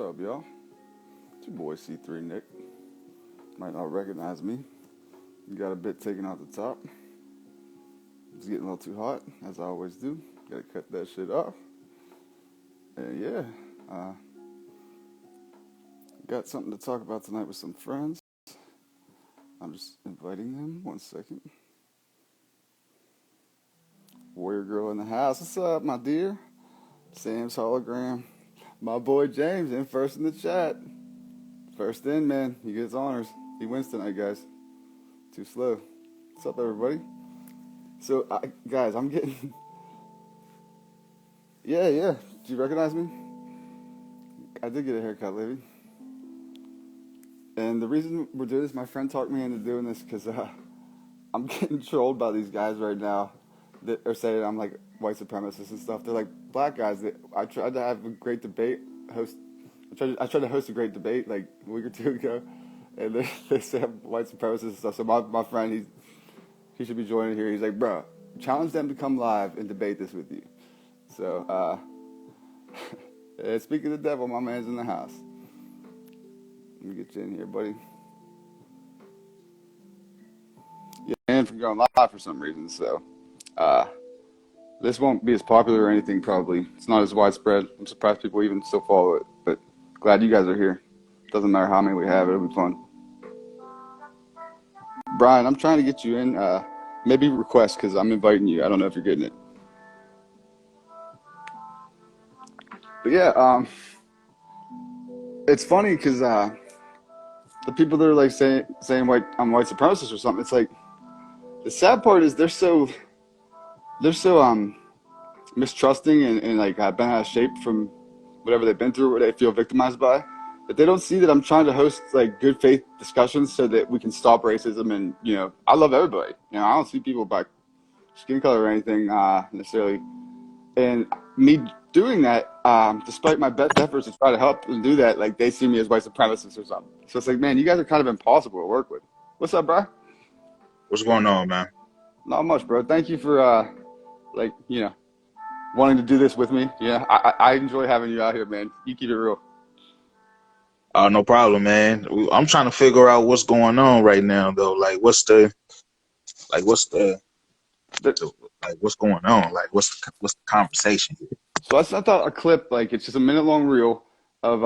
up, y'all? It's your boy C3 Nick. Might not recognize me. Got a bit taken out the top. It's getting a little too hot, as I always do. Gotta cut that shit off. And yeah, got something to talk about tonight with some friends. I'm just inviting them. 1 second. Warrior girl in the house. What's up, my dear? Sam's hologram. My boy James in first in the chat. First in, man. He gets honors. He wins tonight, guys. Too slow. What's up, everybody? So, guys, I'm getting... Yeah. Do you recognize me? I did get a haircut, lady. And the reason we're doing this, my friend talked me into doing this because I'm getting trolled by these guys right now that are saying I'm like white supremacist and stuff. They're like black guys. I tried to have a great debate. I tried to host a great debate like a week or two ago, and they say I'm white supremacist and stuff. So my friend, he should be joining here. He's like, bro, challenge them to come live and debate this with you. So, speaking of the devil, my man's in the house. Let me get you in here, buddy. Yeah, and from going live for some reason, so this won't be as popular or anything, probably. It's not as widespread. I'm surprised people even still follow it, but glad you guys are here. Doesn't matter how many we have, it'll be fun. Brian, I'm trying to get you in. Maybe request, because I'm inviting you. I don't know if you're getting it. But yeah, it's funny because the people that are like saying I'm white supremacist or something, it's like the sad part is they're so mistrusting and like been out of shape from whatever they've been through, or they feel victimized by, that they don't see that I'm trying to host like good faith discussions so that we can stop racism. And I love everybody. I don't see people by skin color or anything necessarily. And me doing that, despite my best efforts to try to help and do that, like they see me as white supremacist or something. So it's like, man, you guys are kind of impossible to work with. What's up, bro? What's going on, man? Not much, bro. Thank you for wanting to do this with me. Yeah, I enjoy having you out here, man. You keep it real. No problem, man. I'm trying to figure out what's going on right now, though. What's going on? Like, what's the conversation here? So I sent out a clip, like it's just a minute-long reel of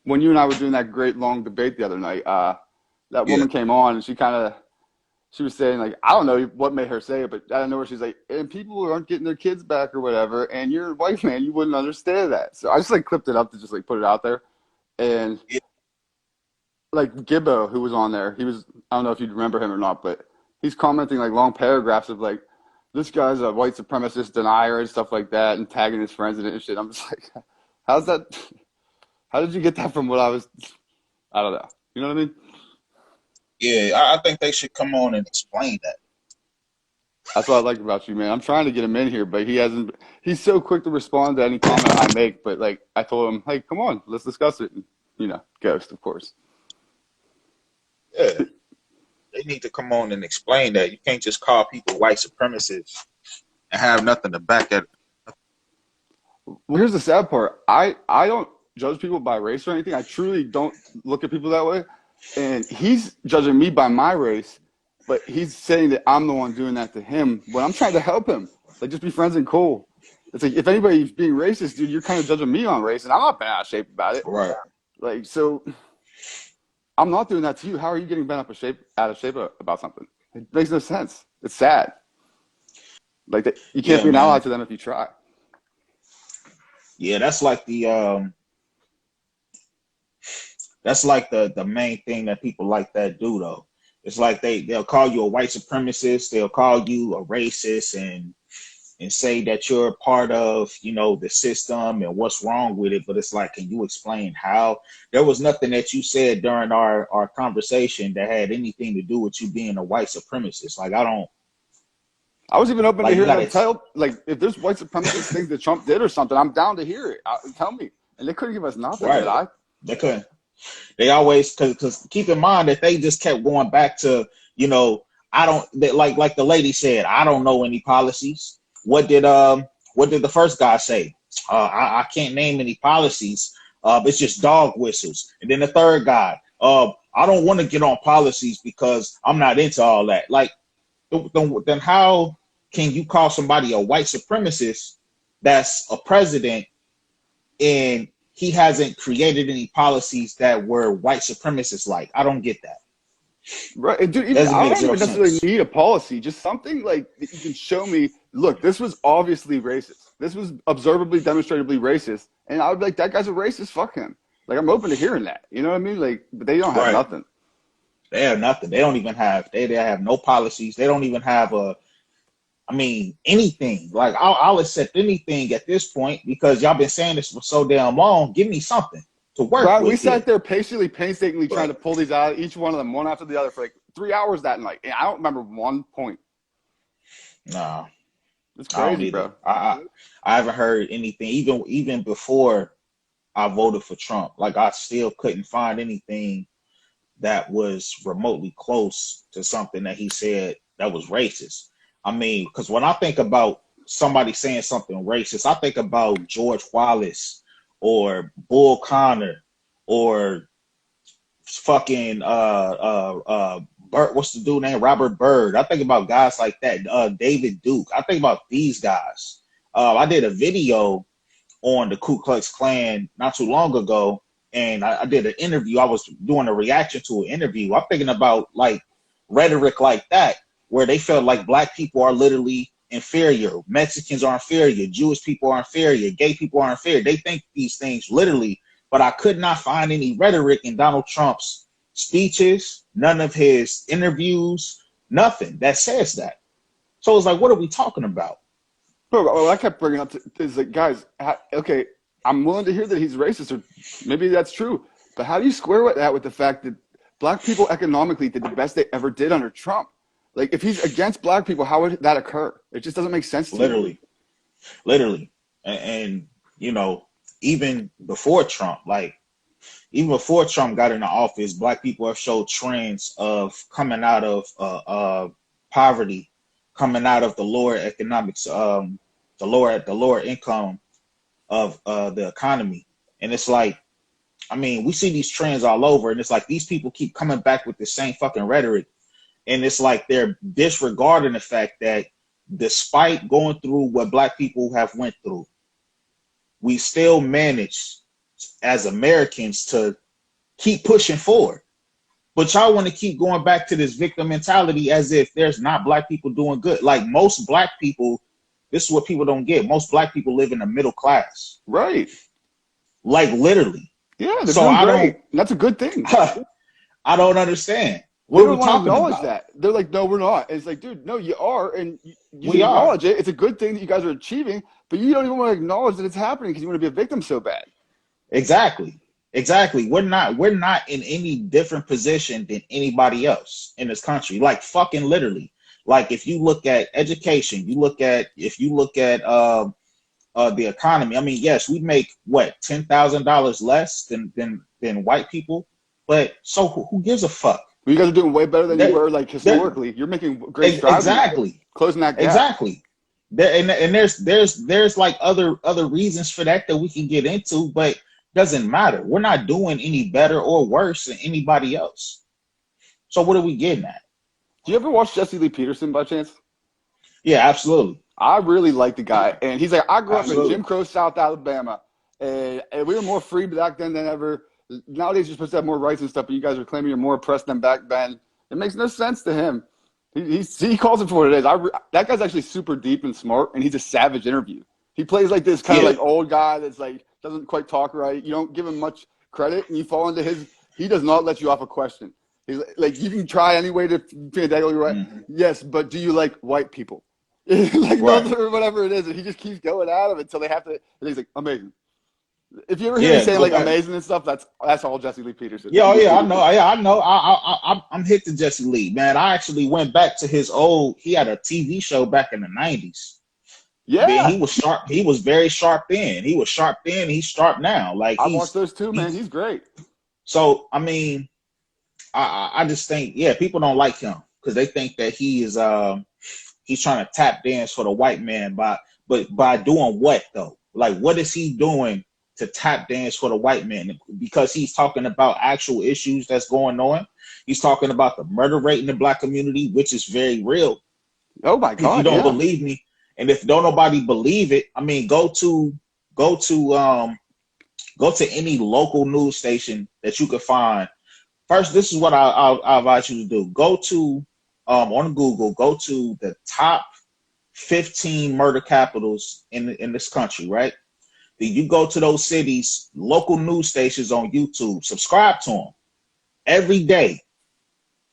when you and I were doing that great long debate the other night. That woman came on and she was saying, like, I don't know what made her say it, but I don't know where she's like, and people aren't getting their kids back or whatever, and you're a white man, you wouldn't understand that. So I just like clipped it up to just like put it out there. And like Gibbo, who was on there, I don't know if you remember him or not, but he's commenting like long paragraphs of like, this guy's a white supremacist denier and stuff like that, and tagging his friends in it and shit. I'm just like, how did you get that from what I don't know. You know what I mean? Yeah, I think they should come on and explain that. That's what I like about you, man. I'm trying to get him in here, but he's so quick to respond to any comment I make. But like, I told him, hey, come on, let's discuss it. And, ghost, of course. Yeah, they need to come on and explain that. You can't just call people white supremacists and have nothing to back it. Well, here's the sad part. I don't judge people by race or anything. I truly don't look at people that way. And he's judging me by my race, but he's saying that I'm the one doing that to him when I'm trying to help him. Like, just be friends and cool. It's like, if anybody's being racist, dude, you're kind of judging me on race, and I'm not bent out of shape about it. Right. Like, so I'm not doing that to you. How are you getting bent out of shape about something? It makes no sense. It's sad. Like, you can't be an ally to them if you try. Yeah, that's like the main thing that people like that do, though. It's like they'll call you a white supremacist, they'll call you a racist, and say that you're part of, the system and what's wrong with it. But it's like, can you explain how? There was nothing that you said during our conversation that had anything to do with you being a white supremacist. Like, I was even open to hear them tell, like, if there's white supremacist things that Trump did or something, I'm down to hear it. Tell me. And they couldn't give us nothing. Right. They couldn't. They always, because keep in mind that they just kept going back to, like the lady said, I don't know any policies. What did the first guy say? I can't name any policies. It's just dog whistles. And then the third guy, I don't want to get on policies because I'm not into all that. Like, then how can you call somebody a white supremacist that's a president and he hasn't created any policies that were white supremacists like? I don't get that. Right, and dude, I don't even necessarily need a policy. Just something like that you can show me. Look, this was obviously racist. This was observably, demonstrably racist, and I would be like, that guy's a racist. Fuck him. Like, I'm open to hearing that. You know what I mean? Like, but they don't have nothing. They have nothing. They don't even have. They have no policies. They don't even have anything. Like, I'll accept anything at this point because y'all been saying this for so damn long. Give me something to work Right, with. we sat there painstakingly trying to pull these out, each one of them, one after the other, for like 3 hours that night. And I don't remember one point. Nah, it's crazy, bro. I haven't heard anything, even before I voted for Trump. Like, I still couldn't find anything that was remotely close to something that he said that was racist. I mean, because when I think about somebody saying something racist, I think about George Wallace or Bull Connor or fucking what's the dude name? Robert Byrd. I think about guys like that. David Duke. I think about these guys. I did a video on the Ku Klux Klan not too long ago, and I did an interview. I was doing a reaction to an interview. I'm thinking about like rhetoric like that, where they felt like black people are literally inferior, Mexicans are inferior, Jewish people are inferior, gay people are inferior. They think these things literally, but I could not find any rhetoric in Donald Trump's speeches, none of his interviews, nothing that says that. So it's like, what are we talking about? Bro, what I kept bringing up is like, guys, okay, I'm willing to hear that he's racist, or maybe that's true, but how do you square that with the fact that black people economically did the best they ever did under Trump? Like, if he's against black people, how would that occur? It just doesn't make sense to me. Literally. And you know, even before Trump got into office, black people have showed trends of coming out of poverty, coming out of the lower economics, the lower income of the economy. And it's like, I mean, we see these trends all over, and it's like these people keep coming back with the same fucking rhetoric. And it's like they're disregarding the fact that despite going through what black people have went through, we still manage as Americans to keep pushing forward. But y'all want to keep going back to this victim mentality as if there's not black people doing good. Like, most black people, this is what people don't get. Most black people live in the middle class. Right. Like, literally. Yeah, so I don't. That's a good thing. I don't understand. What are we talking about? That. They're like, no, we're not. And it's like, dude, no, you are, and you acknowledge it. It's a good thing that you guys are achieving, but you don't even want to acknowledge that it's happening because you want to be a victim so bad. Exactly. We're not in any different position than anybody else in this country. Like, fucking literally. Like, if you look at education, if you look at the economy. I mean, yes, we make what, $10,000 less than white people, but so who gives a fuck? Well, you guys are doing way better than you were, like, historically. You're making great strides. Exactly. Closing that gap. Exactly. And there's like other reasons for that we can get into, but doesn't matter. We're not doing any better or worse than anybody else. So what are we getting at? Do you ever watch Jesse Lee Peterson by chance? Yeah, absolutely. I really like the guy. And he's like, I grew up in Jim Crow, South Alabama, and we were more free back then than ever. Nowadays, you're supposed to have more rights and stuff, but you guys are claiming you're more oppressed than back then. It makes no sense to him. He calls it for what it is. That guy's actually super deep and smart, and he's a savage interview. He plays like this kind of like old guy that's like doesn't quite talk right. You don't give him much credit, and you fall into his. He does not let you off a question. He's like, you can try any way to finagle your right. Mm-hmm. Yes, but do you like white people? Like, right. Or whatever it is, and he just keeps going at him until they have to. And he's like, amazing. If you ever hear me say like amazing and stuff, that's all Jesse Lee Peterson. Yeah, I know. Yeah, I know. I'm hit to Jesse Lee, man. I actually went back to his old. He had a TV show back in the 90s. Yeah, man, he was sharp. He was very sharp then. He was sharp then. He's sharp now. Like, I watched those too, man. He's great. So I mean, I just think people don't like him because they think that he is he's trying to tap dance for the white man by doing what though? Like, what is he doing to tap dance for the white man because he's talking about actual issues that's going on. He's talking about the murder rate in the black community, which is very real. Oh my If you God, don't yeah. believe me, and if don't nobody believe it, I mean, go to any local news station that you could find. First, this is what I advise you to do. Go to on Google, go to the top 15 murder capitals in this country, right? Then you go to those cities, local news stations on YouTube, subscribe to them every day,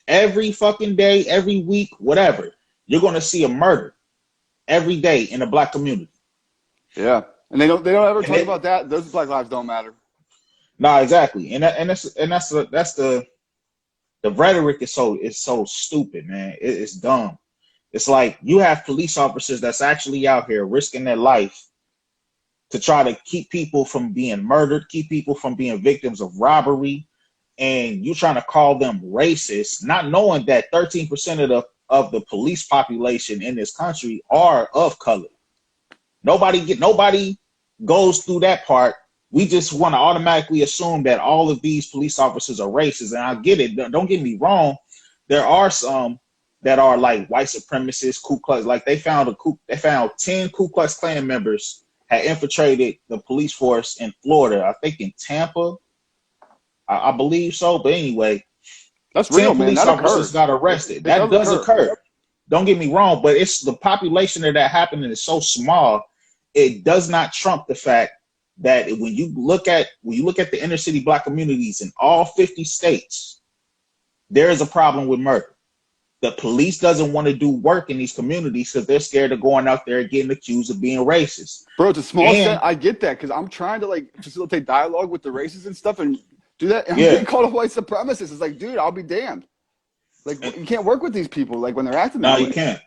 every fucking day, every week, whatever. You're going to see a murder every day in the black community. Yeah. And they don't ever And talk about that. Those black lives don't matter. No, exactly. That's the rhetoric is so stupid, man. It's dumb. It's like you have police officers that's actually out here risking their life to try to keep people from being murdered, keep people from being victims of robbery, and you're trying to call them racist, not knowing that 13% of the police population in this country are of color. Nobody goes through that part. We just want to automatically assume that all of these police officers are racist, and I get it. Don't get me wrong. There are some that are like white supremacists, Ku Klux. Like they found 10 Ku Klux Klan members had infiltrated the police force in Florida. I think in Tampa, I believe so. But anyway, That's 10 real, man. police That officers occurs. got arrested. It That does occur. Don't get me wrong, but it's the population of that happening is so small. It does not trump the fact that when you look at the inner city black communities in all 50 states, there is a problem with murder. The police doesn't want to do work in these communities because they're scared of going out there and getting accused of being racist. Bro, to a small extent, I get that because I'm trying to like facilitate dialogue with the racists and stuff and do that. And I'm getting called a white supremacist. It's like, dude, I'll be damned. Like, you can't work with these people like when they're acting that way. No, you can't.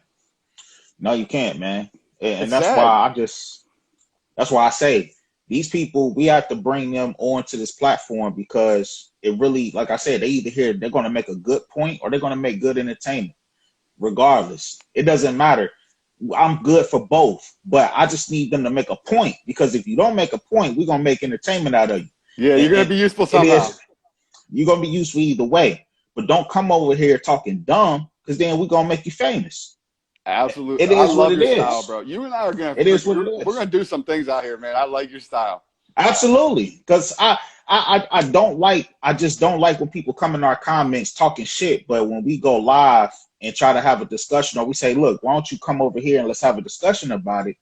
No, you can't, man. And that's sad. that's why I say these people, we have to bring them onto this platform because it really, like I said, they're going to make a good point or they're going to make good entertainment. Regardless, it doesn't matter. I'm good for both, but I just need them to make a point because if you don't make a point, we're going to make entertainment out of you. Yeah, you're going to be useful somehow. You're going to be useful either way, but don't come over here talking dumb because then we're going to make you famous. Absolutely. It is what it is. Style, bro. You and I are going to, it is what it is. We're going to do some things out here, man. I like your style. Absolutely. Because I just don't like when people come in our comments talking shit, but when we go live and try to have a discussion or we say, look, why don't you come over here and let's have a discussion about it?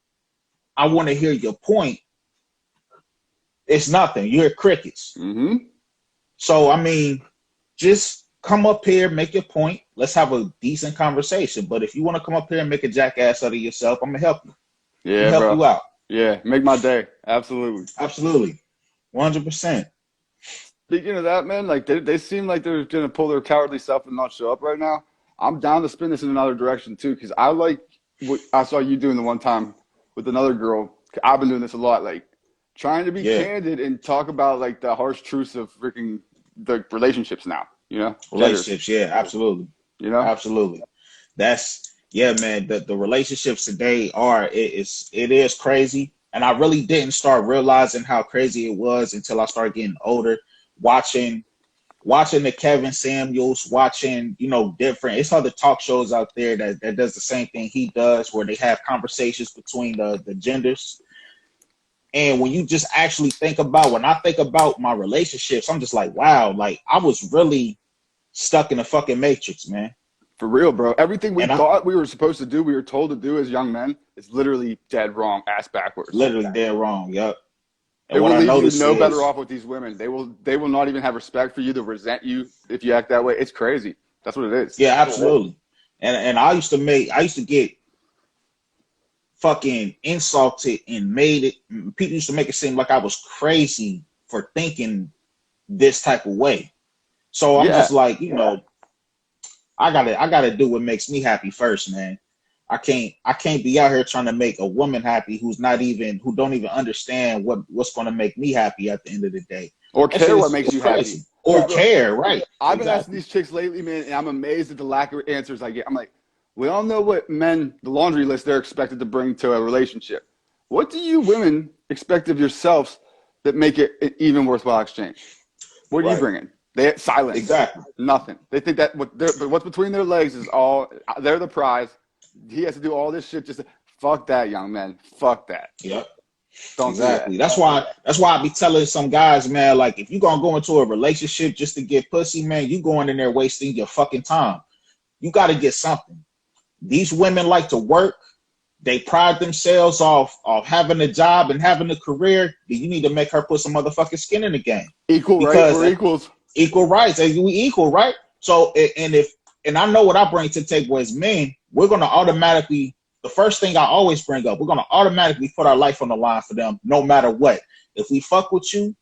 I want to hear your point. It's nothing. You're crickets. Mm-hmm. So, I mean, just come up here, make your point. Let's have a decent conversation. But if you want to come up here and make a jackass out of yourself, I'm going to help you. Yeah, help you out. Yeah, make my day. Absolutely. Absolutely. 100%. Speaking of that, man, like they seem like they're going to pull their cowardly self and not show up right now. I'm down to spin this in another direction, too, because I like what I saw you doing the one time with another girl. I've been doing this a lot, like trying to be candid and talk about like the harsh truths of freaking the relationships now, you know? Relationships, yeah, absolutely. You know? Absolutely. Man, the relationships today it is crazy. And I really didn't start realizing how crazy it was until I started getting older, watching the Kevin Samuels, watching, it's other talk shows out there that does the same thing he does, where they have conversations between the genders. And when you just actually when I think about my relationships, I'm just like, wow, like I was really stuck in a fucking matrix, man. For real, bro. Everything we thought we were supposed to do, we were told to do as young men, is literally dead wrong, ass backwards. Literally dead wrong, yep. And what will leave you no better off with these women. They will not even have respect for you. They'll resent you if you act that way. It's crazy. That's what it is. Yeah, absolutely. And I used to get fucking insulted and people used to make it seem like I was crazy for thinking this type of way. So I'm just like, I gotta do what makes me happy first, man. I can't be out here trying to make a woman happy who don't even understand what's going to make me happy at the end of the day. Or care what makes you happy. Or care, right. I've been asking these chicks lately, man, and I'm amazed at the lack of answers I get. I'm like, we all know what men, the laundry list they're expected to bring to a relationship. What do you women expect of yourselves that make it an even worthwhile exchange. What are you bringing? They silence. Exactly. Nothing. They think that what's between their legs is all. They're the prize. He has to do all this shit. Just fuck that, young man. Fuck that. Yep. Don't exactly. do that. That's why I be telling some guys, man, like if you gonna go into a relationship just to get pussy, man, you going in there wasting your fucking time. You got to get something. These women like to work. They pride themselves off having a job and having a career. You need to make her put some motherfucking skin in the game. Equal, right? We're equals. Equal rights. We equal, right? So, and I know what I bring to the table as men. We're gonna automatically. The first thing I always bring up, we're gonna automatically put our life on the line for them, no matter what. If we fuck with you,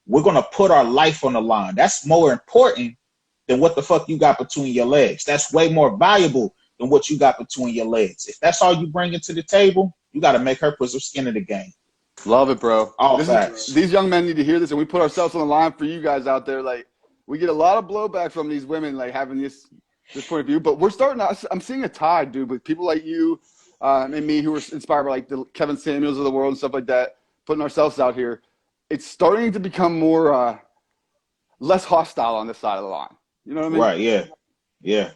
we're gonna put our life on the line. That's more important than what the fuck you got between your legs. That's way more valuable than what you got between your legs. If that's all you bring to the table, you got to make her put some skin in the game. Love it, bro. All facts. These young men need to hear this, and we put ourselves on the line for you guys out there. Like, we get a lot of blowback from these women, like having this point of view. But we're starting to, I'm seeing a tide, dude, with people like you and me who are inspired by like the Kevin Samuels of the world and stuff like that, putting ourselves out here. It's starting to become more less hostile on this side of the line. You know what I mean? Right. Yeah. Yeah.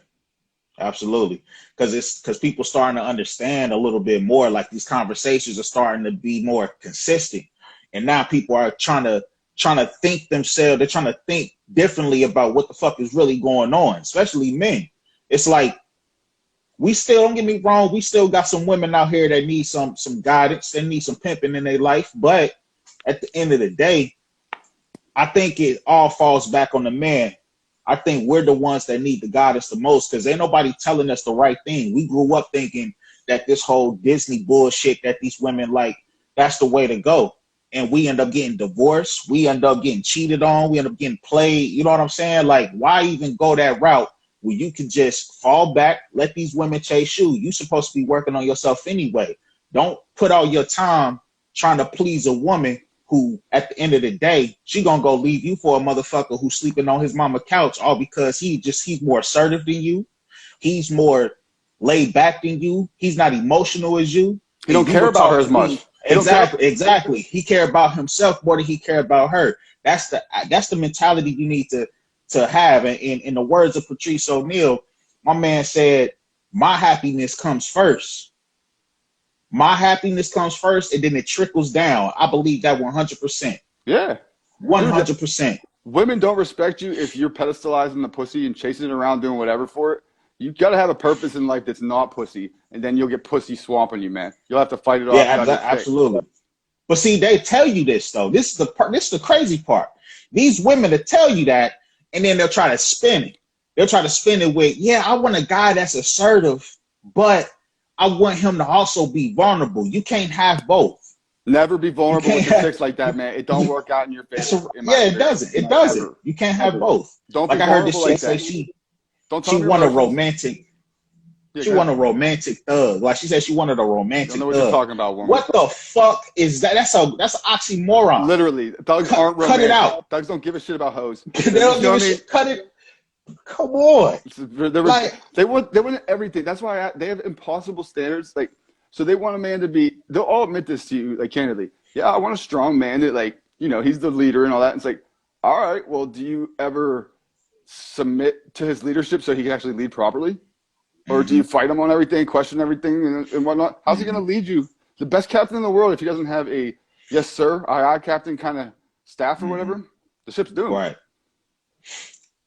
Absolutely. Because people starting to understand a little bit more. Like these conversations are starting to be more consistent, and now people are trying to think themselves. They're trying to think differently about what the fuck is really going on, especially men. It's like we still, don't get me wrong, we still got some women out here that need some guidance. They need some pimping in their life, but at the end of the day, I think it all falls back on the man. I think we're the ones that need the guidance the most, because ain't nobody telling us the right thing. We grew up thinking that this whole Disney bullshit that these women like, that's the way to go. And we end up getting divorced. We end up getting cheated on. We end up getting played. You know what I'm saying? Like, why even go that route where you can just fall back, let these women chase you? You're supposed to be working on yourself anyway. Don't put all your time trying to please a woman who, at the end of the day, she gonna go leave you for a motherfucker who's sleeping on his mama couch, all because he's more assertive than you. He's more laid back than you. He's not emotional as you. He don't care about her as much. Exactly. He care about himself more than he care about her. That's the mentality you need to have. And in the words of Patrice O'Neal, my man said, "My happiness comes first. My happiness comes first, and then it trickles down." I believe that 100%. Yeah. 100%. Women don't respect you if you're pedestalizing the pussy and chasing it around doing whatever for it. You got to have a purpose in life that's not pussy, and then you'll get pussy swamping you, man. You'll have to fight it off. Yeah, absolutely. But see, they tell you this, though. This is the crazy part. These women will tell you that, and then they'll try to spin it. They'll try to spin it with, yeah, I want a guy that's assertive, but I want him to also be vulnerable. You can't have both. Never be vulnerable with a chick like that, man. It don't work out in your favor. It doesn't. It doesn't. Ever. You can't have both. Don't like be I heard this chick like say she want a romantic. She want a romantic thug. Like she said, she wanted a romantic thug. Don't know what thug. you're talking about, woman. What the fuck is that? That's an oxymoron. Literally, thugs aren't romantic. Cut it out. Thugs don't give a shit about hoes. They don't give a shit. Cut it. Come on. They want everything. That's why they have impossible standards. Like, so they want a man to be. They'll all admit this to you, like candidly. Yeah, I want a strong man that, like, you know, he's the leader and all that. And it's like, all right, well, do you ever submit to his leadership so he can actually lead properly, or do you fight him on everything, question everything, and whatnot? How's he going to lead you? The best captain in the world, if he doesn't have a yes sir, aye aye captain kind of staff or whatever, the ship's doomed. Right.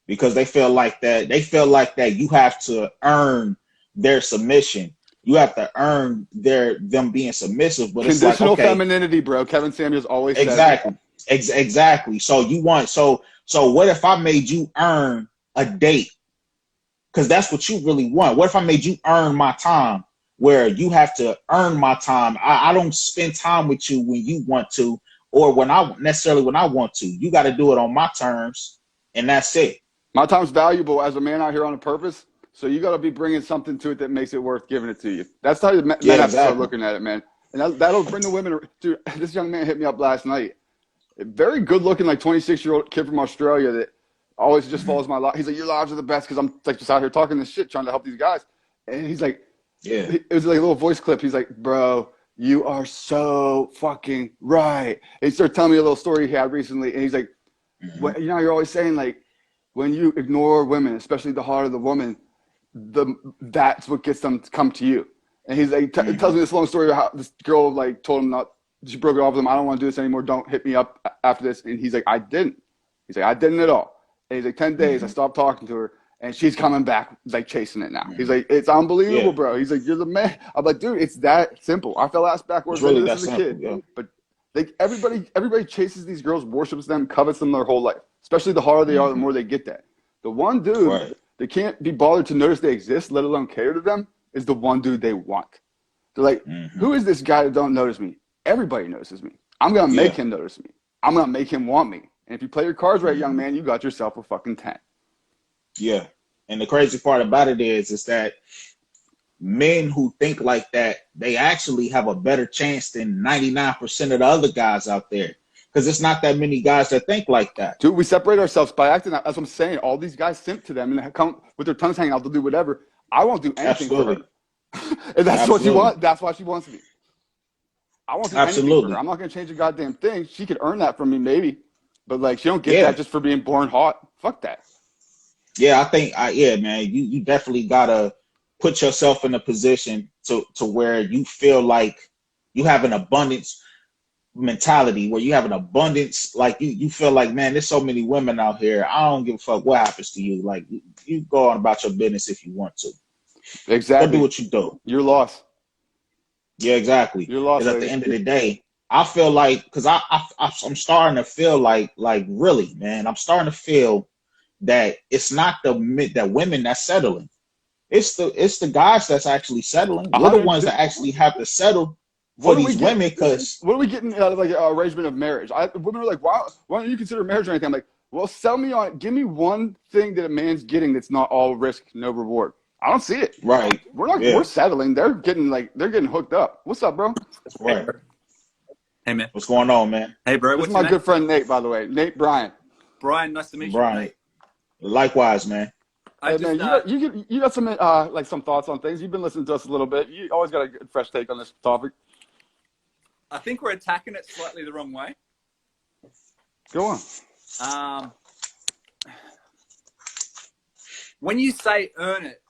Because they feel like that. They feel like that you have to earn their submission. You have to earn them being submissive. But conditional it's like, okay, femininity, bro. Kevin Samuels always says exactly. Exactly. So you want so what if I made you earn a date? Because that's what you really want. What if I made you earn my time, where you have to earn my time? I don't spend time with you when you want to, or when I want to. You got to do it on my terms, and that's it. My time's valuable as a man out here on a purpose, so you got to be bringing something to it that makes it worth giving it to you. That's how men have to start looking at it, man. And that'll bring the women. Dude, this young man hit me up last night. A very good-looking, like 26-year-old kid from Australia that always just follows my life. He's like, your lives are the best, because I'm like just out here talking this shit, trying to help these guys. And he's like, it was like a little voice clip. He's like, bro, you are so fucking right. And he started telling me a little story he had recently. And he's like, Mm-hmm. you know, you're always saying like, when you ignore women, especially the heart of the woman, that's what gets them to come to you. And he's like, tells me this long story about how this girl like told him not, she broke it off with him. I don't want to do this anymore. Don't hit me up after this. And he's like, I didn't. He's like, I didn't at all. And he's like, 10 days, I stopped talking to her, and she's coming back, like, chasing it now. He's like, it's unbelievable, bro. He's like, you're the man. I'm like, dude, it's that simple. I fell ass backwards into this as a kid. But like everybody chases these girls, worships them, covets them their whole life. Especially the harder they are, the more they get that. The one dude that can't be bothered to notice they exist, let alone cater to them, is the one dude they want. They're like, who is this guy that don't notice me? Everybody notices me. I'm going to make him notice me. I'm going to make him want me. And if you play your cards right, young man, you got yourself a fucking 10. Yeah. And the crazy part about it is that men who think like that, they actually have a better chance than 99% of the other guys out there. Because it's not that many guys that think like that. Dude, we separate ourselves by acting out. That's what I'm saying. All these guys simp to them and come with their tongues hanging out. They'll do whatever. I won't do anything for her. And that's what you want. That's why she wants me. I won't do anything for her. I'm not going to change a goddamn thing. She could earn that from me, maybe. But, like, she don't get that just for being born hot. Fuck that. Yeah, I think, man, you definitely got to put yourself in a position to where you feel like you have an abundance mentality, where you have an abundance, like you feel like, man, there's so many women out here. I don't give a fuck what happens to you. Like, you go on about your business if you want to. Exactly. Go do what you do. You're lost. Yeah, exactly. You're lost. Because at the end of the day, I feel like, because I'm starting to feel like really, man, I'm starting to feel that it's not the women that's settling. It's the guys that's actually settling. We're the ones that actually have to settle for these women. Because what are we getting out of like arrangement of marriage? Women are like, why don't you consider marriage or anything? I'm like, well, sell me on it. Give me one thing that a man's getting that's not all risk, no reward. I don't see it. Right. We're settling. They're getting hooked up. What's up, bro? Right. Hey, man. What's going on, man? Hey, bro. This is my good friend Nate, by the way. Nate Bryan. Brian, nice to meet you. Brian. Likewise, man. Hey, man, you got some like some thoughts on things. You've been listening to us a little bit. You always got a good, fresh take on this topic. I think we're attacking it slightly the wrong way. Go on. When you say earn it,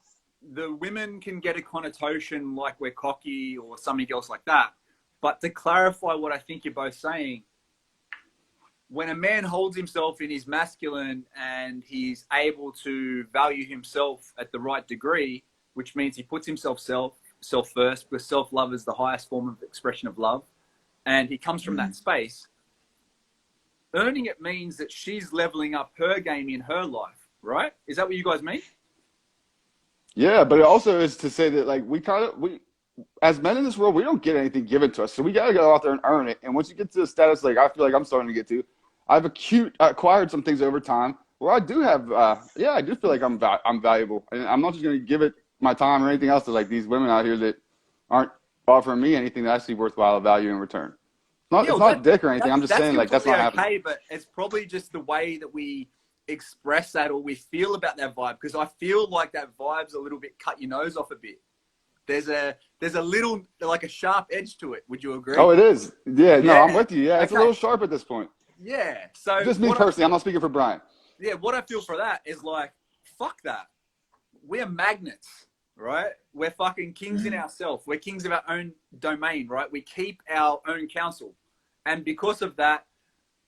the women can get a connotation like we're cocky or something else like that. But to clarify what I think you're both saying, when a man holds himself in his masculine and he's able to value himself at the right degree, which means he puts himself first, because self-love is the highest form of expression of love, and he comes from that space, earning it means that she's leveling up her game in her life, right? Is that what you guys mean? Yeah, but it also is to say that like we as men in this world, we don't get anything given to us, so we gotta go out there and earn it. And once you get to the status like I feel like I'm starting to get to, I've acquired some things over time where I do have, I do feel like I'm valuable, and I'm not just gonna give it my time or anything else to like these women out here that aren't offering me anything that I see worthwhile of value in return. It's not dick or anything. I'm just saying like that's not happening. Okay, but it's probably just the way that we express that or we feel about that vibe, because I feel like that vibe's a little bit cut your nose off a bit. There's a little like a sharp edge to it. Would you agree? Oh, it is. Yeah, no, I'm with you. Yeah, it's a little sharp at this point. Yeah. So just me personally, I'm not speaking for Brian. Yeah, what I feel for that is like, fuck that. We're magnets, right? We're fucking kings in ourselves. We're kings of our own domain, right? We keep our own counsel. And because of that,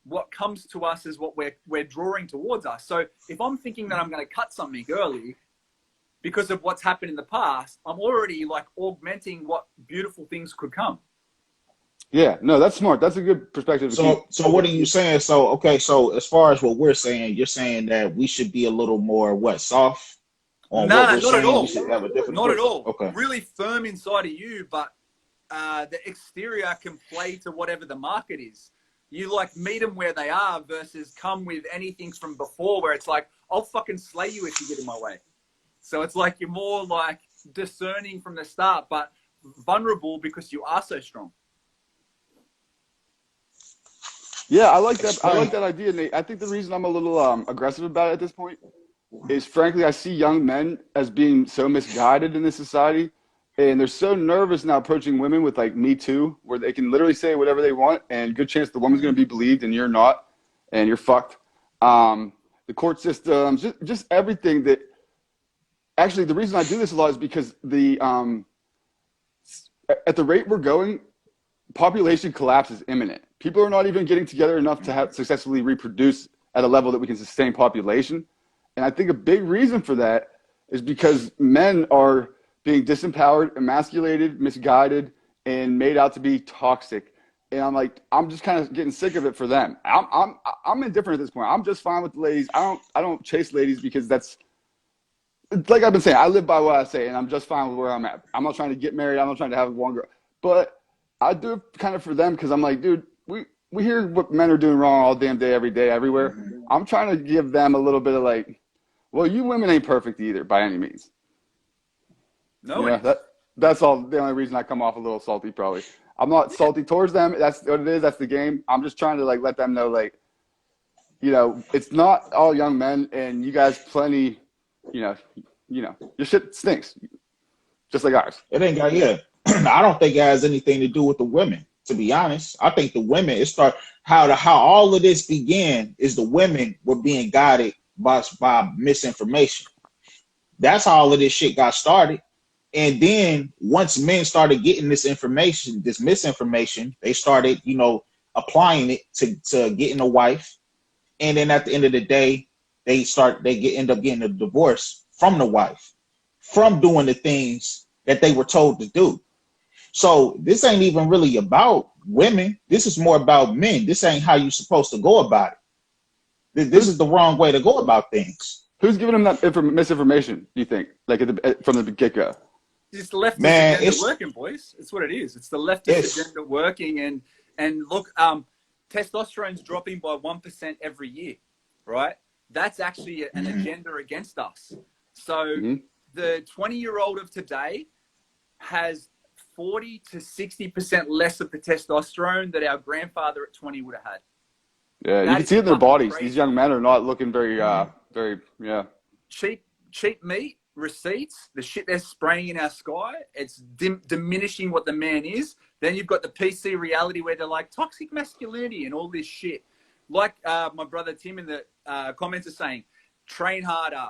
what comes to us is what we're drawing towards us. So if I'm thinking that I'm going to cut something early because of what's happened in the past, I'm already like augmenting what beautiful things could come. Yeah, no, that's smart. That's a good perspective. So what are you saying? So as far as what we're saying, you're saying that we should be a little more soft on No, what we're not saying? at all. We should have a different Not at all. Okay. Really firm inside of you, but the exterior can play to whatever the market is. You like meet them where they are versus come with anything from before where it's like, I'll fucking slay you if you get in my way. So it's like you're more like discerning from the start, but vulnerable because you are so strong. Yeah, I like that. I like that idea, Nate. I think the reason I'm a little aggressive about it at this point is, frankly, I see young men as being so misguided in this society And they're so nervous now approaching women with like Me Too, where they can literally say whatever they want, and good chance the woman's going to be believed and you're not, and you're fucked. The court systems, just everything that. Actually, the reason I do this a lot is because at the rate we're going, population collapse is imminent. People are not even getting together enough to have successfully reproduce at a level that we can sustain population. And I think a big reason for that is because men are being disempowered, emasculated, misguided, and made out to be toxic. And I'm just kind of getting sick of it for them. I'm indifferent at this point. I'm just fine with the ladies. I don't chase ladies because that's, like I've been saying, I live by what I say, and I'm just fine with where I'm at. I'm not trying to get married. I'm not trying to have one girl. But I do it kind of for them because I'm like, dude, we hear what men are doing wrong all damn day, every day, everywhere. I'm trying to give them a little bit of like, well, you women ain't perfect either by any means. No. Yeah, that's all. The only reason I come off a little salty, probably. I'm not salty towards them. That's what it is. That's the game. I'm just trying to like let them know, like, it's not all young men, and you guys plenty. Your shit stinks, just like ours. It ain't got I don't think it has anything to do with the women. To be honest, I think the women. How all of this began is the women were being guided by misinformation. That's how all of this shit got started. And then once men started getting this misinformation, they started, applying it to getting a wife. And then at the end of the day, they end up getting a divorce from the wife, from doing the things that they were told to do. So this ain't even really about women. This is more about men. This ain't how you're supposed to go about it. This is the wrong way to go about things. Who's giving them that misinformation, do you think, like from the get-go? It's the leftist agenda working, boys. It's what it is. It's the leftist agenda working. And look, testosterone's dropping by 1% every year, right? That's actually an agenda against us. So the 20-year-old of today has 40 to 60% less of the testosterone that our grandfather at 20 would have had. Yeah, you can see it in their bodies. Crazy. These young men are not looking very, cheap meat, receipts, the shit they're spraying in our sky. It's diminishing what the man is. Then you've got the PC reality where they're like toxic masculinity and all this shit. Like my brother Tim in the comments are saying, train harder,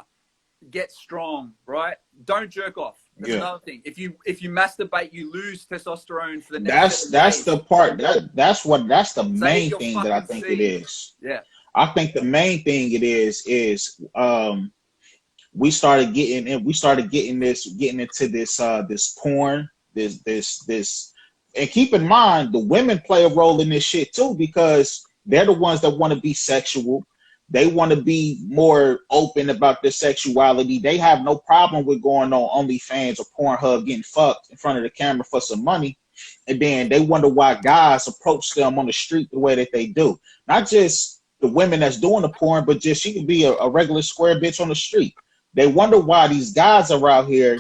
get strong, right? Don't jerk off. That's another thing. If you masturbate, you lose testosterone for the next. That's the part. That's the main thing that I think it is. Yeah. I think the main thing it is we started getting into this porn, this, and keep in mind the women play a role in this shit too, because they're the ones that want to be sexual. They want to be more open about their sexuality. They have no problem with going on OnlyFans or Pornhub, getting fucked in front of the camera for some money. And then they wonder why guys approach them on the street the way that they do. Not just the women that's doing the porn, but just she could be a regular square bitch on the street. They wonder why these guys are out here,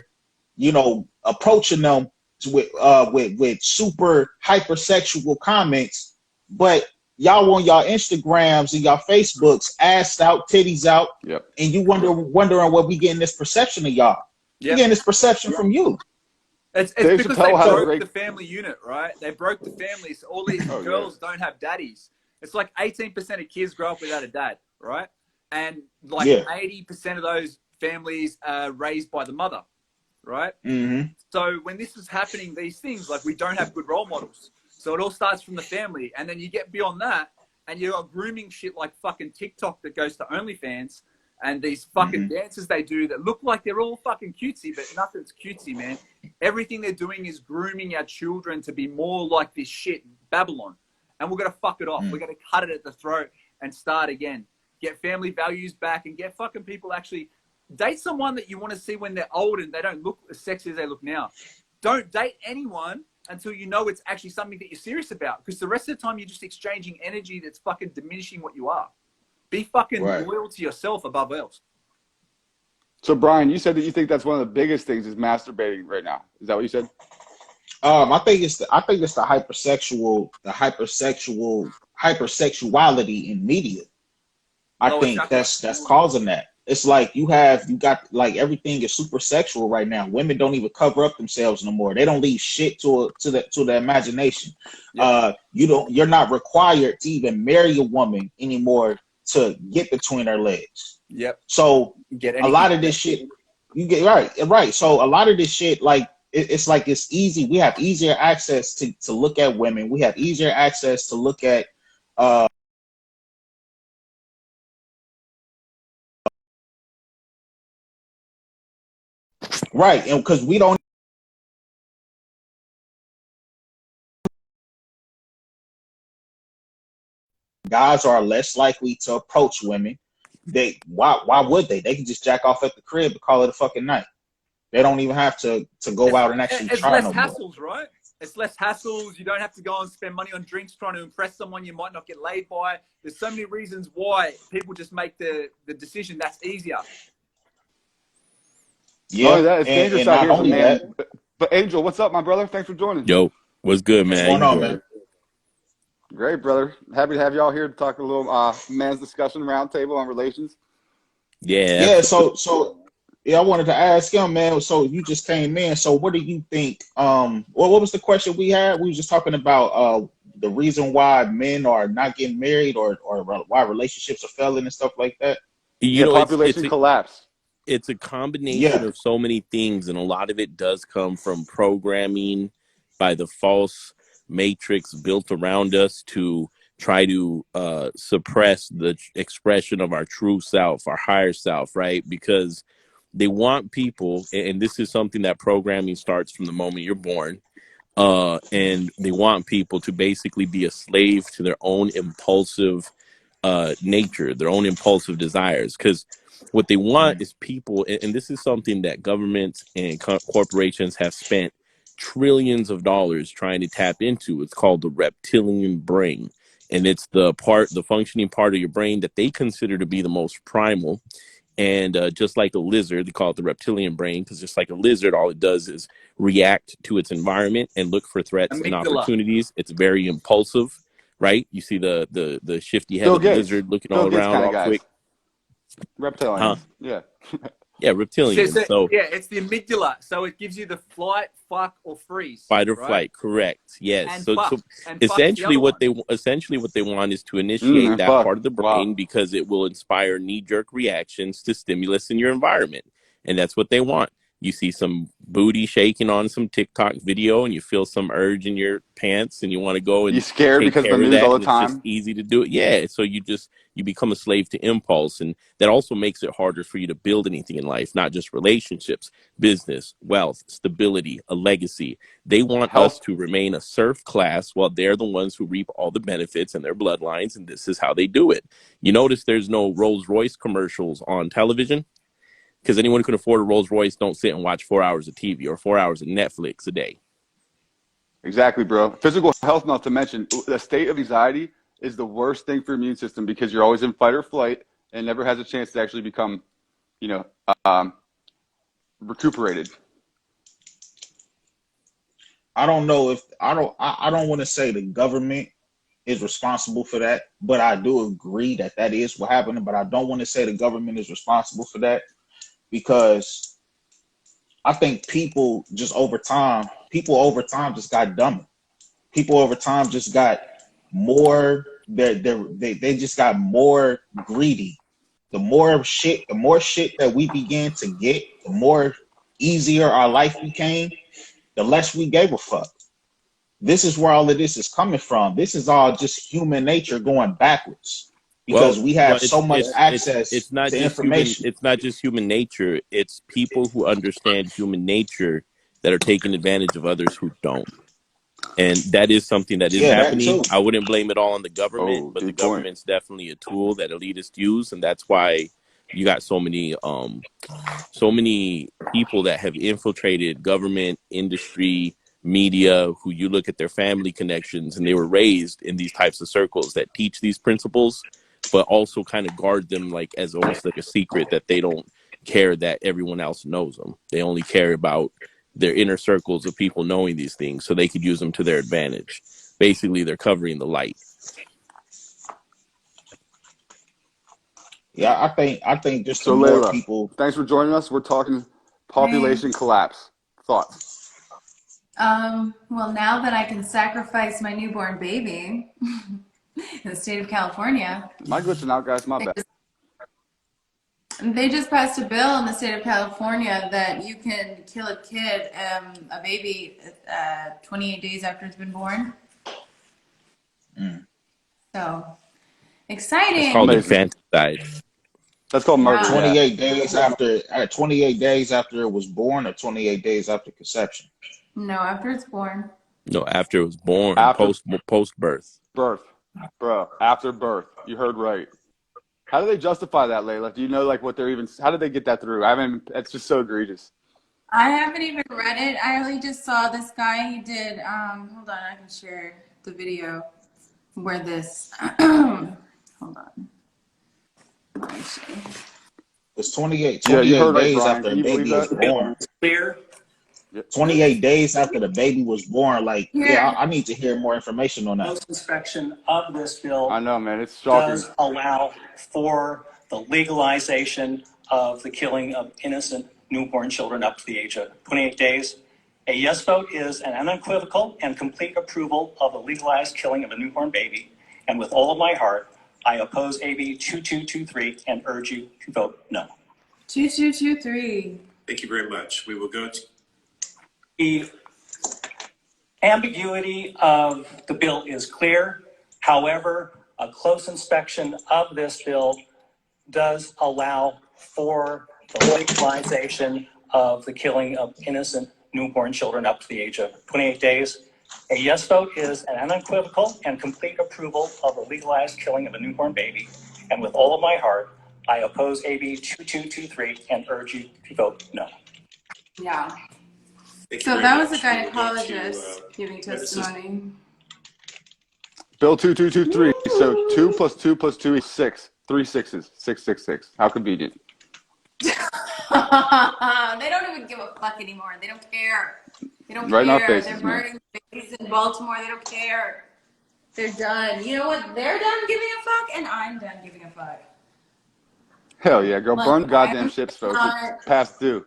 approaching them with super hypersexual comments, but y'all on y'all Instagrams and y'all Facebooks, ass out, titties out, and you wondering what we getting this perception of y'all. We getting this perception from you. It's because they broke the family unit, right? They broke the family, so all these girls don't have daddies. It's like 18% of kids grow up without a dad, right? And 80% of those families are raised by the mother, right? Mm-hmm. So when this is happening, these things, like we don't have good role models. So it all starts from the family. And then you get beyond that and you got grooming shit like fucking TikTok that goes to OnlyFans and these fucking dances they do that look like they're all fucking cutesy, but nothing's cutesy, man. Everything they're doing is grooming our children to be more like this shit, Babylon. And we're going to fuck it off. We're going to cut it at the throat and start again. Get family values back and get fucking people actually date someone that you want to see when they're old and they don't look as sexy as they look now. Don't date anyone until you know it's actually something that you're serious about. Because the rest of the time, you're just exchanging energy that's fucking diminishing what you are. Be fucking loyal to yourself above else. So, Brian, you said that you think that's one of the biggest things is masturbating right now. Is that what you said? I think it's the hypersexuality in media. I think that's causing that. it's like you got like everything is super sexual right now. Women don't even cover up themselves no more. They don't leave shit to the imagination. Yep. You're not required to even marry a woman anymore to get between her legs. Yep. So Get a lot of this shit you get right. So a lot of this shit, like it's like it's easy. We have easier access to look at women. We have easier access to look at right, and because we don't, guys are less likely to approach women. Why would they? They can just jack off at the crib and call it a fucking night. They don't even have to go out and actually it's try less no more. hassles, right? It's less hassles. You don't have to go and spend money on drinks trying to impress someone you might not get laid by. There's so many reasons why people just make the decision that's easier. Yeah, Only that, it's dangerous out here for man. That, but Angel, what's up, my brother? Thanks for joining. Yo, what's good, man? What's going on, man? Great, brother. Happy to have y'all here to talk a little man's discussion roundtable on relations. Yeah. So yeah, I wanted to ask him, man. So you just came in. So what do you think? Well, what was the question we had? We were just talking about the reason why men are not getting married, or why relationships are failing and stuff like that. You know, population collapse. It's a combination of so many things, and a lot of it does come from programming by the false matrix built around us to try to suppress the expression of our true self, our higher self, right? Because they want people, and this is something that programming starts from the moment you're born, and they want people to basically be a slave to their own impulsive nature, their own impulsive desires. Because what they want is people, and this is something that governments and corporations have spent trillions of dollars trying to tap into. It's called the reptilian brain. And it's the functioning part of your brain that they consider to be the most primal. And just like a lizard, they call it the reptilian brain, because just like a lizard, all it does is react to its environment and look for threats and opportunities. It's very impulsive, right? You see the shifty head of the lizard looking all around all quick. Reptilians. Yeah. Yeah, reptilian. So yeah, it's the amygdala. So it gives you the flight, fuck, or freeze. Fight or flight, correct? Yes. And so essentially, what they want is to initiate that part of the brain because it will inspire knee-jerk reactions to stimulus in your environment, and that's what they want. You see some booty shaking on some TikTok video, and you feel some urge in your pants, and you want to go and you're scared because of the news all the time. It's just easy to do it. Yeah, so you become a slave to impulse, and that also makes it harder for you to build anything in life, not just relationships, business, wealth, stability, a legacy. They want us to remain a serf class while they're the ones who reap all the benefits in their bloodlines, and this is how they do it. You notice there's no Rolls-Royce commercials on television? Because anyone who can afford a Rolls Royce don't sit and watch 4 hours of TV or 4 hours of Netflix a day. Exactly, bro. Physical health, not to mention, the state of anxiety is the worst thing for your immune system because you're always in fight or flight and never has a chance to actually become, recuperated. I don't know if I don't want to say the government is responsible for that, but I do agree that is what happened. But I don't want to say the government is responsible for that. Because I think people over time just got dumber. People over time just got more. They just got more greedy. The more shit that we began to get, the more easier our life became, the less we gave a fuck. This is where all of this is coming from. This is all just human nature going backwards. Because we have so much access to information. It's not just human nature. It's people who understand human nature that are taking advantage of others who don't. And that is something that is happening. I wouldn't blame it all on the government, but the government's definitely a tool that elitists use. And that's why you got so many people that have infiltrated government, industry, media, who you look at their family connections, and they were raised in these types of circles that teach these principles, but also kind of guard them like as almost like a secret, that they don't care that everyone else knows them. They only care about their inner circles of people knowing these things so they could use them to their advantage. Basically, they're covering the light. Yeah, I think just the So more Layla, people. thanks for joining us. We're talking population collapse. Thoughts? Well, now that I can sacrifice my newborn baby in the state of California, Am I glitching out, guys? My bad. they just passed a bill in the state of California that you can kill a kid, a baby, 28 days after it's been born. So It's exciting. called Amazing. infanticide. That's called murder. Yeah. 28 days after 28 days after it was born, or 28 days after conception. No, after it's born. No, after it was born, After post birth. birth, bro. After birth. You heard right. How do they justify that, Layla? Do you know like what they're even? How did they get that through? I haven't. It's just so egregious. I haven't even read it. I only just saw this guy. He did. Hold on, I can share the video where this. Hold on. Let me see. It's 28 Yeah, you heard right, days Brian. after Can the you believe baby is that? born. Clear. 28 days after the baby was born. Like, Yeah. I need to hear more information on that. Post-inspection of this bill I know, man. It's shocking. does allow for the legalization of the killing of innocent newborn children up to the age of 28 days. A yes vote is an unequivocal and complete approval of the legalized killing of a newborn baby. And with all of my heart, I oppose AB 2223 and urge you to vote no. 2223. Thank you very much. We will go to. The ambiguity of the bill is clear. However, a close inspection of this bill does allow for the legalization of the killing of innocent newborn children up to the age of 28 days. A yes vote is an unequivocal and complete approval of the legalized killing of a newborn baby. And with all of my heart, I oppose AB 2223 and urge you to vote no. Yeah. Thank you So very that was a much. We will go to, gynecologist giving testimony. Bill 2223. So 2 plus 2 plus 2 is 6. 3 sixes. 666. How convenient. They don't even give a fuck anymore. They don't care. They don't Right in our care. faces, They're man. burning babies in Baltimore. They don't care. They're done. You know what? They're done giving a fuck, and I'm done giving a fuck. Hell yeah. Go Look, burn the goddamn I'm ships, folks. not- It's past due.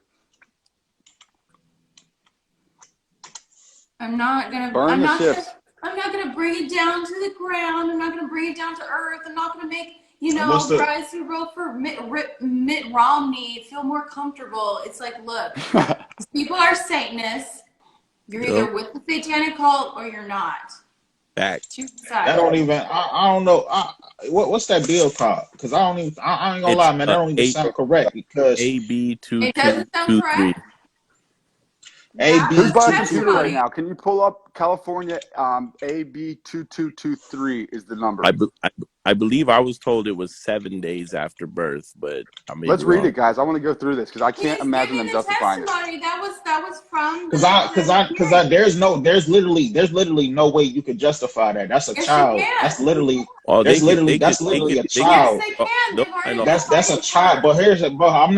I'm not gonna Burn I'm the not ships. I'm not gonna bring it down to the ground. I'm not gonna bring it down to earth. I'm not gonna make What's the- guys who wrote for Mitt Romney feel more comfortable. It's like, look, these people are Satanists. You're Yep. either with the satanic cult or you're not. Fact. Choose a That side. don't even. I don't know. What's that bill called? Because I don't even. I ain't gonna It's, lie, man. That don't even A- sound correct. Because AB It doesn't sound 2223. correct. AB Who's by a That's computer right testimony. now? Can you pull up California AB 2223 is the number. I believe I was told it was 7 days after birth, but I may Let's be read wrong. it, guys. I want to go through this because I can't He's imagine them giving the justifying it. testimony. That was from there's literally no way you could justify that. That's a Yes, you child. can. That's literally. Oh, That's literally a Yes, child. they can. No, They've already I know. That's a child. But I'm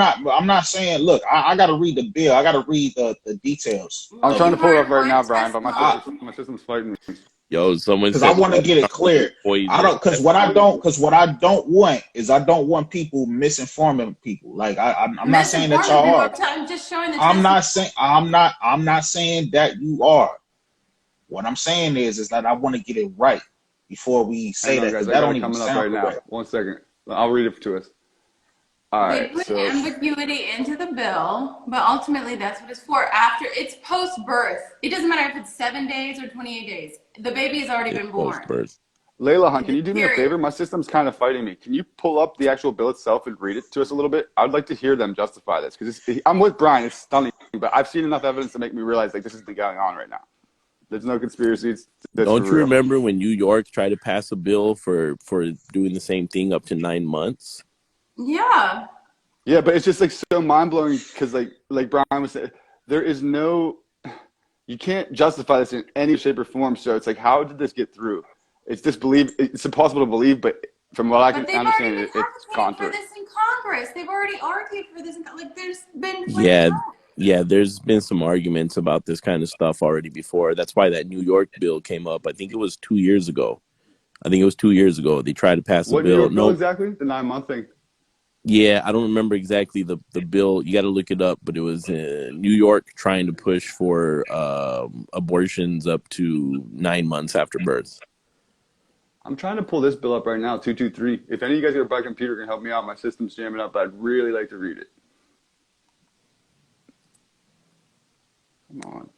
not saying. Look, I got to read the bill. I got to read the details. I'm trying to pull it up right now, One Brian, but testimony. my system's fighting me. Yo, someone Because said I want to get it clear. poison. Because what I don't want is I don't want people misinforming people. Like I'm not saying that y'all are. I'm just showing the I'm testimony. not saying that you are. What I'm saying is that I want to get it right before we say Hang on, that, guys. because I that got don't it even coming up sound right correct. now. 1 second. I'll read it to us. All They right. put So ambiguity into the bill, but ultimately that's what it's for. After it's post-birth, it doesn't matter if it's 7 days or 28 days. The baby has already been born. Post-birth. Layla Hunt, can you do me a Period. favor? My system's kind of fighting me. Can you pull up the actual bill itself and read it to us a little bit? I'd like to hear them justify this because I'm with Brian. It's stunning, but I've seen enough evidence to make me realize like this is going on right now. There's no conspiracy. Don't you remember when New York tried to pass a bill for doing the same thing up to 9 months? Yeah. Yeah, but it's just like so mind blowing because like Brian was saying, there is no, you can't justify this in any shape or form. So it's like, how did this get through? It's impossible to believe, but from what I can But they've understand, already been it's gone advocating through. for this in Congress. They've already argued for this. Like, there's been Yeah, there's been some arguments about this kind of stuff already before. That's why that New York bill came up. I think it was 2 years ago. They tried to pass a What New bill. York bill exactly? The 9-month thing. Yeah, I don't remember exactly the bill. You got to look it up, but it was in New York trying to push for abortions up to 9 months after birth. I'm trying to pull this bill up right now, 223. If any of you guys got a bad computer can help me out, my system's jamming up, but I'd really like to read it. Come on.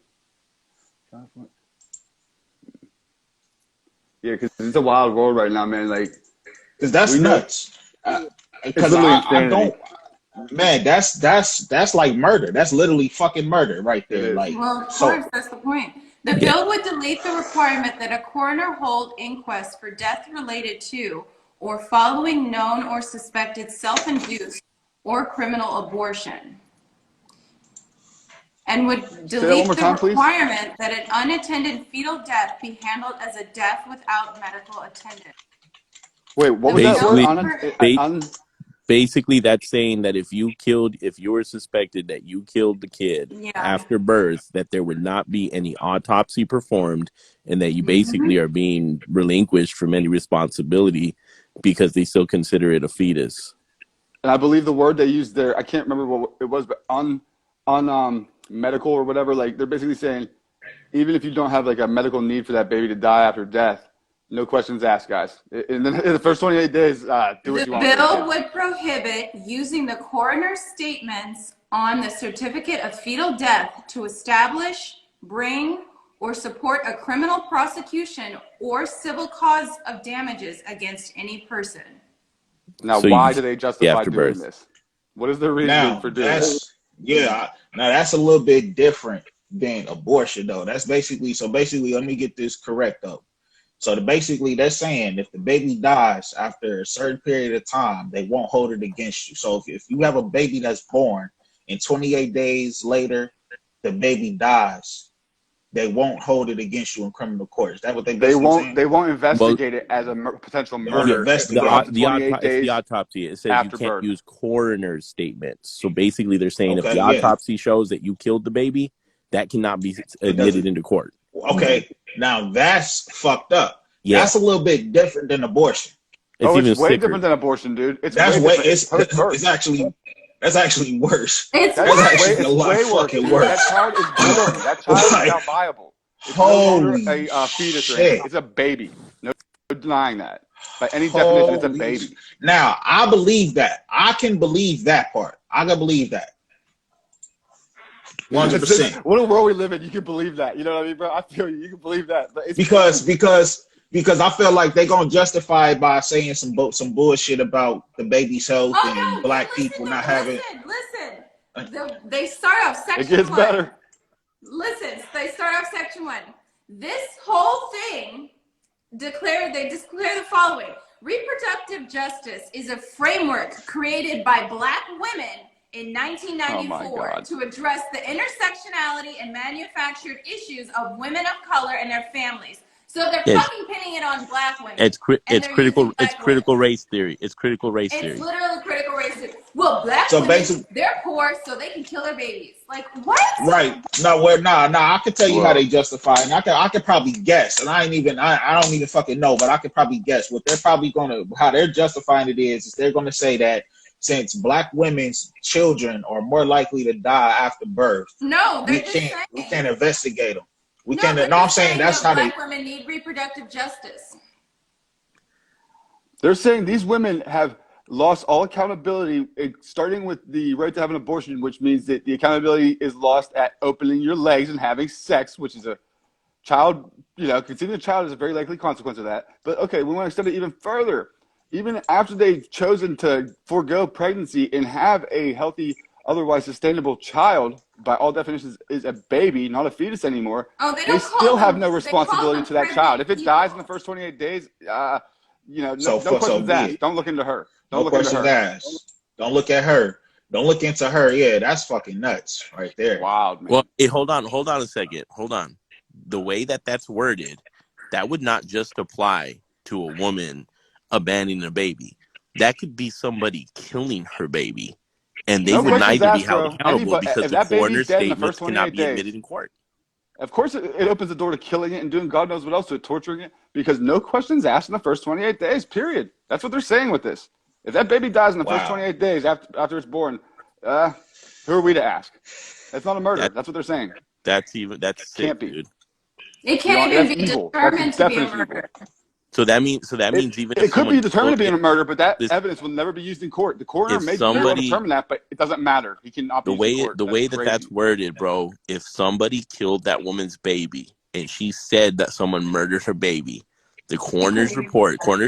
Yeah, because it's a wild world right now, man. Like, Because that's nuts. Because I don't, man, that's like murder. That's literally fucking murder right there. Like, well, of course, that's the point. The bill would delete the requirement that a coroner hold inquests for death related to or following known or suspected self-induced or criminal abortion, and would delete the requirement that an unattended fetal death be handled as a death without medical attendant. Wait, what was that word? Basically, that's saying that if you were suspected that you killed the kid after birth, that there would not be any autopsy performed, and that you basically are being relinquished from any responsibility because they still consider it a fetus. And I believe the word they used there, I can't remember what it was, but medical or whatever, like they're basically saying, even if you don't have like a medical need for that baby to die after death, no questions asked, guys. In the first 28 days, do what you want. The bill would prohibit using the coroner's statements on the certificate of fetal death to establish, bring, or support a criminal prosecution or civil cause of damages against any person. Now, why do they justify doing this? What is the reason for doing this? Yeah, now that's a little bit different than abortion, though. That's basically, let me get this correct, though. So basically, they're saying if the baby dies after a certain period of time, they won't hold it against you. So if you have a baby that's born and 28 days later, the baby dies, they won't hold it against you in criminal court. Is that what they won't? They won't investigate it as a potential murder. The autopsy, it says you can't use coroner's statements. So basically, they're saying if the autopsy shows that you killed the baby, that cannot be admitted into court. Okay, now that's fucked up. Yeah. That's a little bit different than abortion. It's way different than abortion, dude. It's actually worse. It's actually a lot fucking worse. That child is born. That child is now viable. It's no longer a fetus or anything. It's a baby. No denying that. By any definition, it's a baby. Now, I believe that. I can believe that part. I can believe that. 100%. What a world we live in. You can believe that. You know what I mean, bro? I feel you. You can believe that. But it's because I feel like they're gonna justify it by saying some bullshit about the baby's health and black people not having. Listen. They start off section 1. It gets better. Listen. They start off section 1. This whole thing they declare the following: reproductive justice is a framework created by Black women in 1994 to address the intersectionality and manufactured issues of women of color and their families. So they're fucking pinning it on Black women. It's critical race theory. It's critical race theory. It's literally critical race theory. Well, Black women, they're poor, so they can kill their babies. Like, what? Right. No, I can tell you how they justify it. And I could probably guess. And I don't even fucking know, but I could probably guess. What they're probably how they're justifying it is they're gonna say that since Black women's children are more likely to die after birth, we can't investigate them. I'm saying that's how Black women need reproductive justice. They're saying these women have lost all accountability, starting with the right to have an abortion, which means that the accountability is lost at opening your legs and having sex, which is a child, conceiving a child is a very likely consequence of that. But okay, we want to extend it even further. Even after they've chosen to forego pregnancy and have a healthy, otherwise sustainable child, by all definitions, is a baby, not a fetus anymore. They still have no responsibility to that child. If it dies in the first 28 days, no questions asked. Don't look into her. Don't look into her. Don't look at her. Don't look into her. Yeah, that's fucking nuts right there. Wild, man. Well, hold on a second. Hold on. The way that's worded, that would not just apply to a woman abandoning a baby. That could be somebody killing her baby. And they would neither be held accountable because the coroner's statements cannot be admitted in court. Of course, it opens the door to killing it and doing God knows what else, to torturing it, because no questions asked in the first 28 days, period. That's what they're saying with this. If that baby dies in the first Wow. 28 days after it's born, who are we to ask? That's not a murder. That- That's what they're saying. That's sick, Can't be. dude. It can't even That's be evil. That's determined to be a definition evil. murder. So that means even if It could be someone determined to be a murder, but that this, evidence will never be used in court. The coroner if may be able to somebody determine that, but it doesn't matter. He cannot be used in court. the way that crazy. that's worded, bro, if somebody killed that woman's baby and she said that someone murdered her baby, the coroner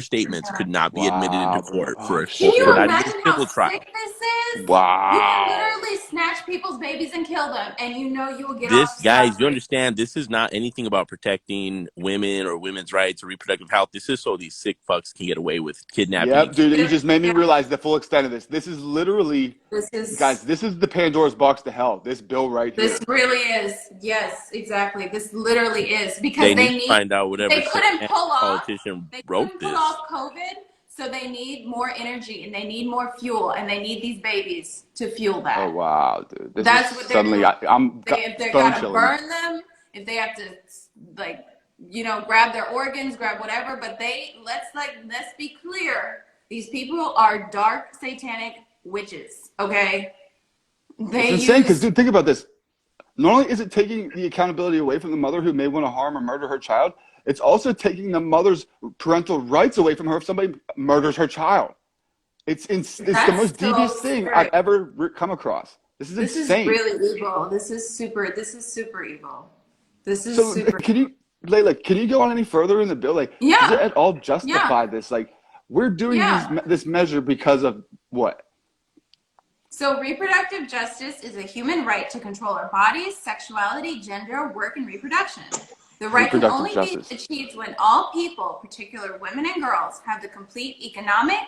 statements could not be admitted into court Oh, Can you not even imagine a civil how trial. sick this is? Wow. You can literally snatch people's babies and kill them, and you know you will get This, off guys, you scot-free. understand, this is not anything about protecting women or women's rights or reproductive health. This is so these sick fucks can get away with kidnapping. Yep, dude, you just made me realize the full extent of this. This is literally, guys, this is the Pandora's box to hell. This bill right here. This really is. Yes, exactly. This literally is because They need to find out whatever they couldn't pull off politician wrote this. COVID, so they need more energy and they need more fuel and they need these babies to fuel that. Oh wow, dude! That's what they're doing. If they gotta burn them, if they have to, like, you know, grab their organs, grab whatever. But let's be clear. These people are dark satanic witches. Okay, It's insane because, dude, think about this. Not only is it taking the accountability away from the mother who may want to harm or murder her child, it's also taking the mother's parental rights away from her if somebody murders her child. It's the most devious thing I've ever come across. This is insane. This is really evil. This is super evil. This is so super. Can you, Layla, can you go on any further in the bill? Like, does it at all justify this? Like, we're doing this measure because of what? So reproductive justice is a human right to control our bodies, sexuality, gender, work, and reproduction. The right can only be achieved when all people, particularly women and girls, have the complete economic,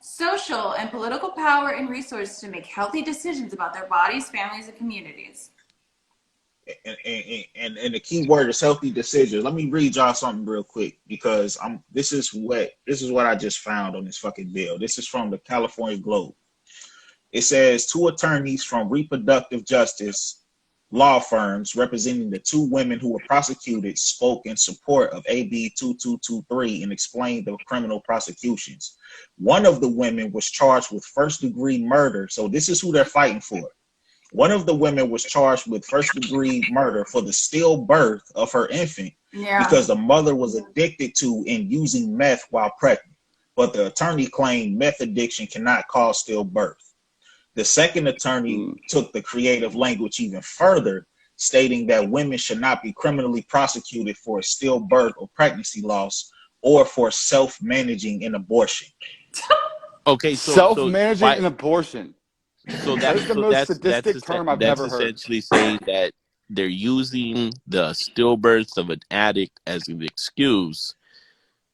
social, and political power and resources to make healthy decisions about their bodies, families, and communities. And the key word is healthy decisions. Let me read y'all something real quick because this is what I just found on this fucking bill. This is from the California Globe. It says 2 attorneys from Reproductive Justice law firms representing the 2 women who were prosecuted spoke in support of AB 2223 and explained the criminal prosecutions. One of the women was charged with first-degree murder. So this is who they're fighting for. One of the women was charged with first-degree murder for the stillbirth of her infant because the mother was addicted to and using meth while pregnant. But the attorney claimed meth addiction cannot cause stillbirth. The second attorney took the creative language even further, stating that women should not be criminally prosecuted for a stillbirth or pregnancy loss or for self-managing an abortion. Okay, so self-managing an abortion. So that's the most sadistic term I've ever heard. That's essentially saying that they're using the stillbirths of an addict as an excuse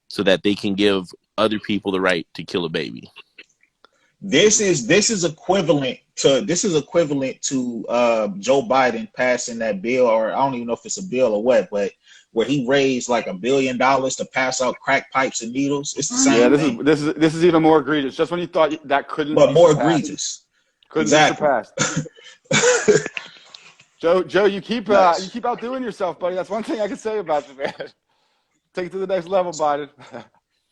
so that they can give other people the right to kill a baby. This is equivalent to Joe Biden passing that bill, or I don't even know if it's a bill or what, but where he raised like $1 billion to pass out crack pipes and needles. It's the same thing. This is even more egregious. Just when you thought that couldn't, but be more surpassed. Egregious. Couldn't be surpassed. Joe, you keep outdoing yourself, buddy. That's one thing I can say about you, man. Take it to the next level, Biden.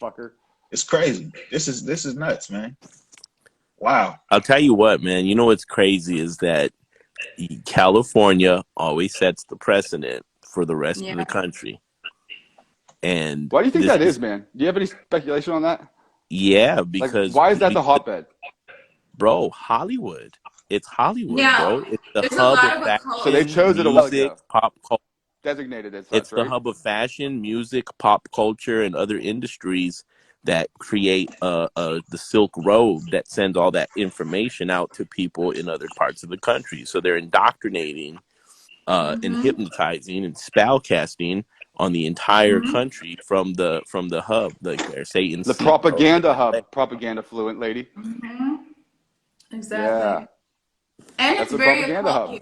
Fucker. It's crazy. This is nuts, man. Wow. I'll tell you what, man. You know what's crazy is that California always sets the precedent for the rest of the country. And why do you think that is, man? Do you have any speculation on that? Yeah, because why is that the hotbed? Bro, Hollywood. It's Hollywood, bro. It's the There's hub of fashion. So they chose it a while ago. Pop culture. Designated as such, it's the hub of fashion, music, pop culture, and other industries that create the Silk Road that sends all that information out to people in other parts of the country. So they're indoctrinating and hypnotizing and spell casting on the entire country from the hub, like they're saying. The propaganda hub, propaganda fluent lady. Exactly. Yeah. And it's very occult here.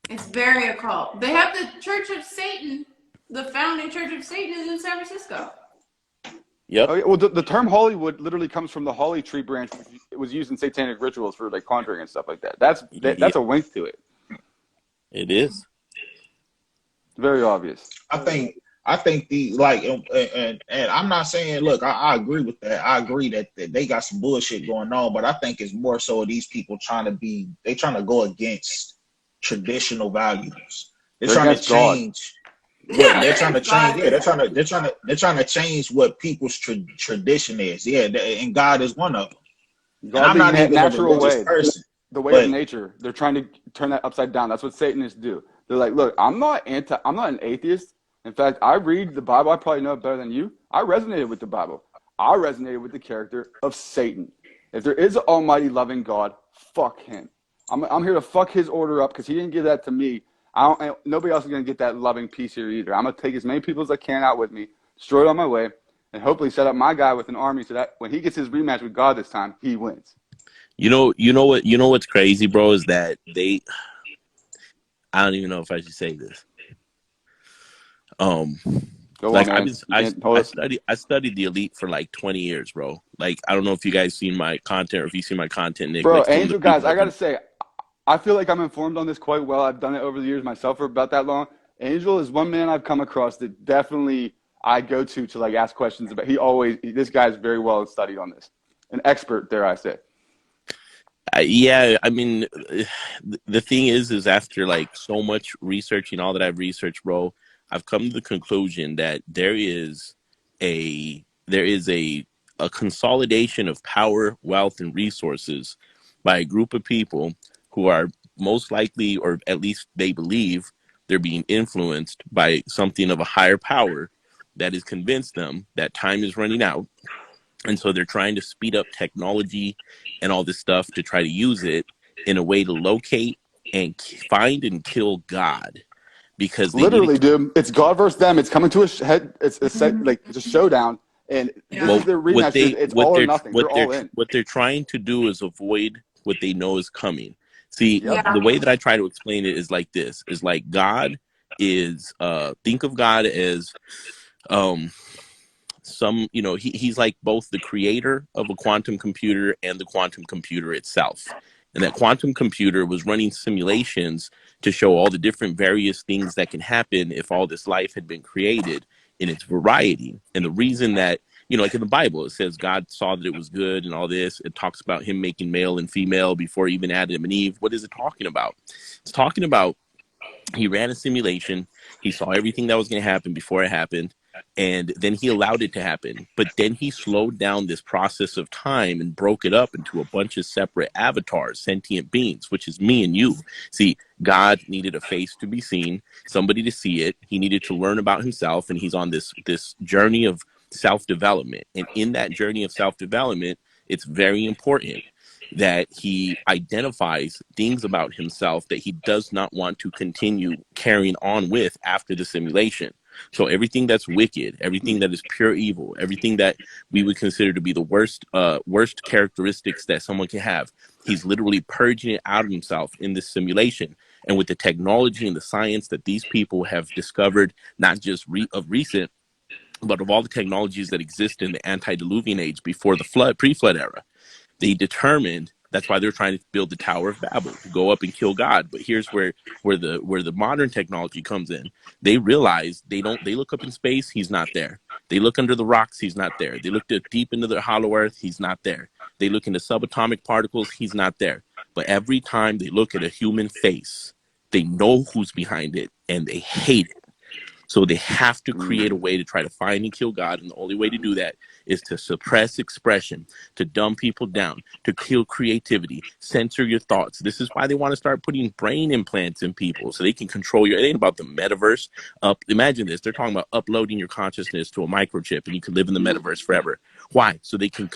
It's very occult. They have the Church of Satan. The founding Church of Satan is in San Francisco. Yep. Oh, yeah. Well, the term Hollywood literally comes from the holly tree branch. It was used in satanic rituals for like conjuring and stuff like that. That's a wink to it. It is. Very obvious. I think I think and I'm not saying, look, I agree with that. I agree that they got some bullshit going on, but I think it's more so these people trying to go against traditional values. They're They're trying to against God. change what they're trying to change. God. Yeah, they're trying to change what people's tradition is. Yeah, and God is one of them. And God I'm being not even a natural religious way, person, the way of but nature. They're trying to turn that upside down. That's what Satanists do. They're like, look, I'm not an atheist. In fact, I read the Bible. I probably know it better than you. I resonated with the Bible. I resonated with the character of Satan. If there is an almighty loving God, fuck him. I'm here to fuck his order up because he didn't give that to me. Nobody else is going to get that loving peace here either. I'm going to take as many people as I can out with me, destroy it on my way, and hopefully set up my guy with an army so that when he gets his rematch with God this time, he wins. You know what's crazy, bro, is that I don't even know if I should say this. Go Like on, man. I studied the elite for like 20 years, bro. Like, I don't know if you guys seen my content or if you see my content, Nick. Bro, Like, some of the Angel, guys, people I got to say, I feel like I'm informed on this quite well. I've done it over the years myself for about that long. Angel is one man I've come across that definitely I go to like ask questions about. This guy's very well studied on this. An expert, dare I say. Yeah, I mean, the thing is after like so much researching, all that I've researched, bro, I've come to the conclusion that there is a consolidation of power, wealth, and resources by a group of people who are most likely, or at least they believe, they're being influenced by something of a higher power that has convinced them that time is running out. And so they're trying to speed up technology and all this stuff to try to use it in a way to locate and find and kill God, because they need Literally, to. dude, it's God versus them. It's coming to a head. It's a showdown, and this Yeah. is their What rematch. Dude. It's all or nothing. They're all in. what they're trying to do is avoid what they know is coming. See, Yep. Yeah. the way that I try to explain it is like this: is like God is think of God as um he's like both the creator of a quantum computer and the quantum computer itself. And that quantum computer was running simulations to show all the different various things that can happen if all this life had been created in its variety. And the reason that, like in the Bible, it says God saw that it was good and all this. It talks about him making male and female before even Adam and Eve. What is it talking about? It's talking about he ran a simulation. He saw everything that was going to happen before it happened. And then he allowed it to happen. But then he slowed down this process of time and broke it up into a bunch of separate avatars, sentient beings, which is me and you. See, God needed a face to be seen, somebody to see it. He needed to learn about himself. And he's on this journey of self-development. And in that journey of self-development, it's very important that he identifies things about himself that he does not want to continue carrying on with after the simulation. So everything that's wicked, everything that is pure evil, everything that we would consider to be the worst characteristics that someone can have, he's literally purging it out of himself in this simulation. And with the technology and the science that these people have discovered, not just of recent, but of all the technologies that exist in the antediluvian age before the pre-flood era, they determined that's why they're trying to build the Tower of Babel to go up and kill God. But here's where the modern technology comes in. They realize they look up in space, he's not there. They look under the rocks, he's not there. They look deep into the hollow earth, he's not there. They look into subatomic particles, he's not there. But every time they look at a human face, they know who's behind it and they hate it. So they have to create a way to try to find and kill God. And the only way to do that is to suppress expression, to dumb people down, to kill creativity, censor your thoughts. This is why they want to start putting brain implants in people so they can control it ain't about the metaverse. Imagine this. They're talking about uploading your consciousness to a microchip and you can live in the metaverse forever. Why? So they can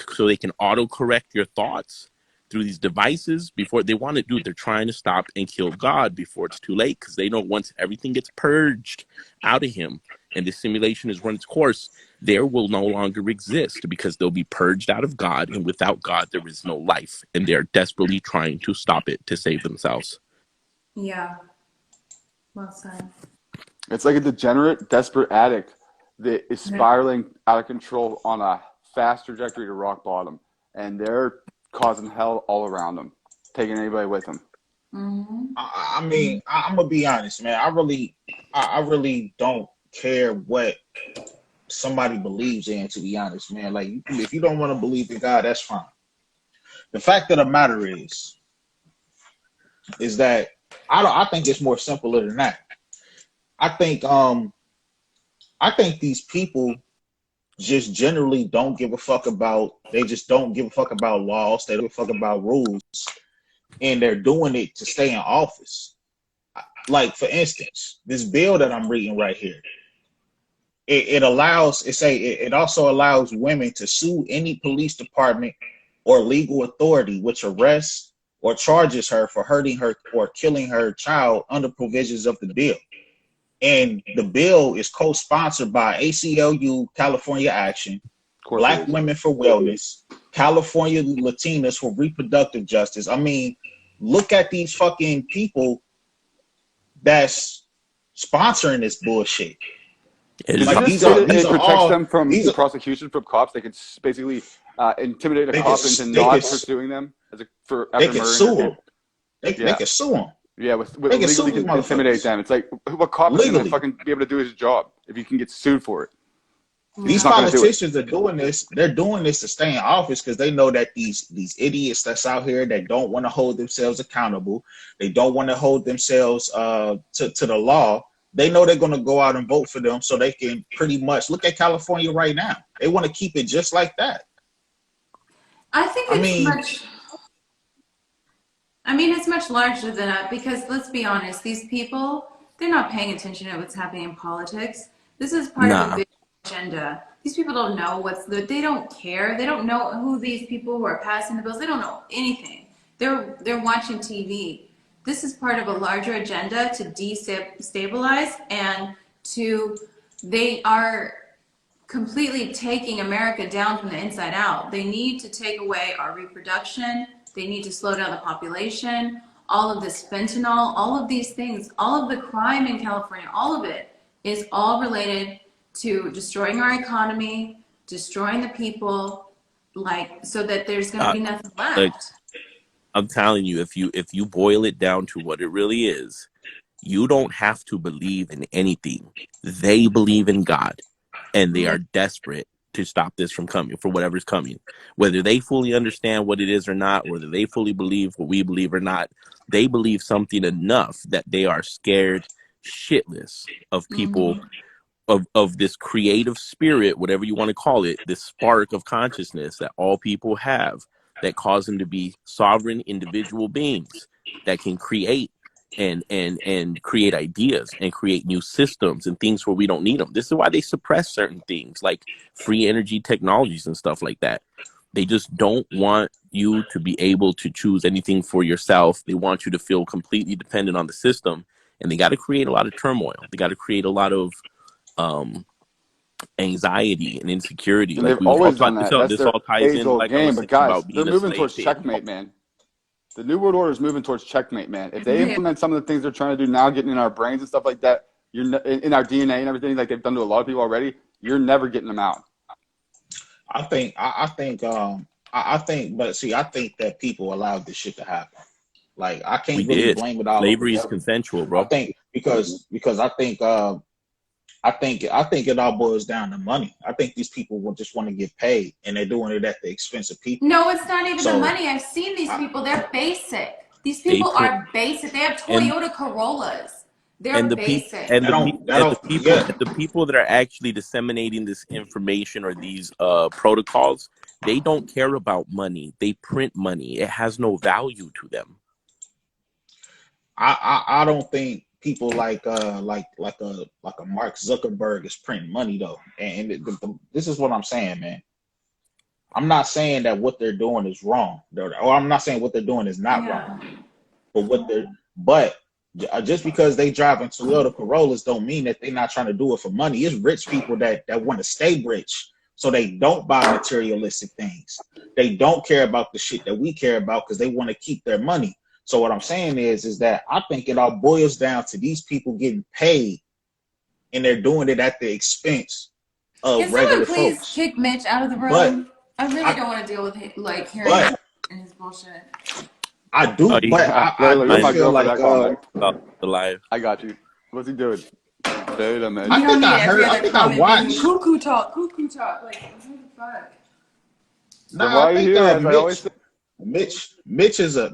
auto-correct your thoughts through these devices before they want to do it. They're trying to stop and kill God before it's too late, because they know once everything gets purged out of him and the simulation has run its course, there will no longer exist, because they'll be purged out of God, and without God there is no life, and they're desperately trying to stop it to save themselves. Yeah. Well said. It's like a degenerate, desperate addict that is spiraling out of control on a fast trajectory to rock bottom, and they're causing hell all around them, taking anybody with them. Mm-hmm. I mean, I'm gonna be honest, man. I really don't care what somebody believes in, to be honest, man. Like, if you don't want to believe in God, that's fine. The fact of the matter is that I think it's more simpler than that. I think these people just generally don't give a fuck about, they just don't give a fuck about laws, they don't give a fuck about rules, and they're doing it to stay in office. Like, for instance, this bill that I'm reading right here, it also allows women to sue any police department or legal authority which arrests or charges her for hurting her or killing her child under provisions of the bill. And the bill is co-sponsored by ACLU, California Action, Black Women for Wellness, California Latinas for Reproductive Justice. I mean, look at these fucking people that's sponsoring this bullshit. Like, it protects them from prosecution from cops. They could basically intimidate a cop into not pursuing them for they can sue them. They can sue them. Yeah, with legally can intimidate them. It's like, what cop is going to fucking be able to do his job if you can get sued for it? These politicians are doing this. They're doing this to stay in office because they know that these idiots that's out here that don't want to hold themselves accountable, they don't want to hold themselves to the law. They know they're going to go out and vote for them so they can pretty much look at California right now. They want to keep it just like that. It's much larger than that, because let's be honest, these people, they're not paying attention to what's happening in politics. This is part of a big agenda. These people don't know they don't care. They don't know who these people who are passing the bills. They don't know anything. They're watching TV. This is part of a larger agenda to destabilize and they are completely taking America down from the inside out. They need to take away our reproduction. They need to slow down the population. All of this fentanyl, all of these things, all of the crime in California, all of it is all related to destroying our economy, destroying the people, so that there's going to be nothing left. I'm telling you, if you boil it down to what it really is, you don't have to believe in anything. They believe in God, and they are desperate to stop this from coming, for whatever's coming. Whether they fully understand what it is or not, whether they fully believe what we believe or not, they believe something enough that they are scared shitless of people, of this creative spirit, whatever you want to call it, this spark of consciousness that all people have, that cause them to be sovereign individual beings that can create and create ideas and create new systems and things where we don't need them. This is why they suppress certain things like free energy technologies and stuff like that. They just don't want you to be able to choose anything for yourself. They want you to feel completely dependent on the system, and they got to create a lot of turmoil. They got to create a lot of anxiety and insecurity. And they've always done that. That's their age-old game. But guys, they're moving towards checkmate, man. The New World Order is moving towards checkmate, man. If they implement some of the things they're trying to do now, getting in our brains and stuff like that, in our DNA and everything, like they've done to a lot of people already, you're never getting them out. I think that people allowed this shit to happen. Like, I can't really blame it all. Slavery is consensual, bro. I think because I think it all boils down to money. I think these people will just want to get paid, and they're doing it at the expense of people. No, it's not even the money. I've seen these people. They're basic. These people are basic. They have Toyota Corollas. They're basic. The people that are actually disseminating this information or these protocols, they don't care about money. They print money. It has no value to them. I don't think people like a Mark Zuckerberg is printing money though, and this is what I'm saying, man. I'm not saying that what they're doing is wrong, or I'm not saying what they're doing is not wrong, but just because they drive in Toyota Corollas don't mean that they're not trying to do it for money. It's rich people that want to stay rich, so they don't buy materialistic things. They don't care about the shit that we care about because they want to keep their money. So what I'm saying is that I think it all boils down to these people getting paid, and they're doing it at the expense of regular folks. Can someone please kick Mitch out of the room? I really don't want to deal with hearing his bullshit. I do, I feel like I got you. What's he doing? beta, man. I You don't think need I every heard. I other think I comment being watched. cuckoo talk, cuckoo talk. Like, what the fuck? Then Nah, why I are you think here? As I always say, Mitch is a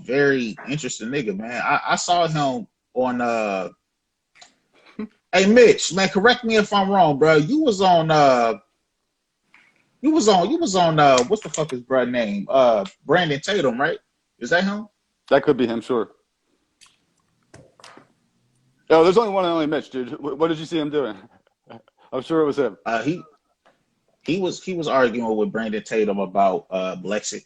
very interesting nigga, man. I saw him on Hey Mitch, man, correct me if I'm wrong, bro. You was on what's the fuck his brother name? Brandon Tatum, right? Is that him? that could be him, sure. Oh, there's only one and only Mitch, dude. What did you see him doing? I'm sure it was him. He was arguing with Brandon Tatum about Blexic.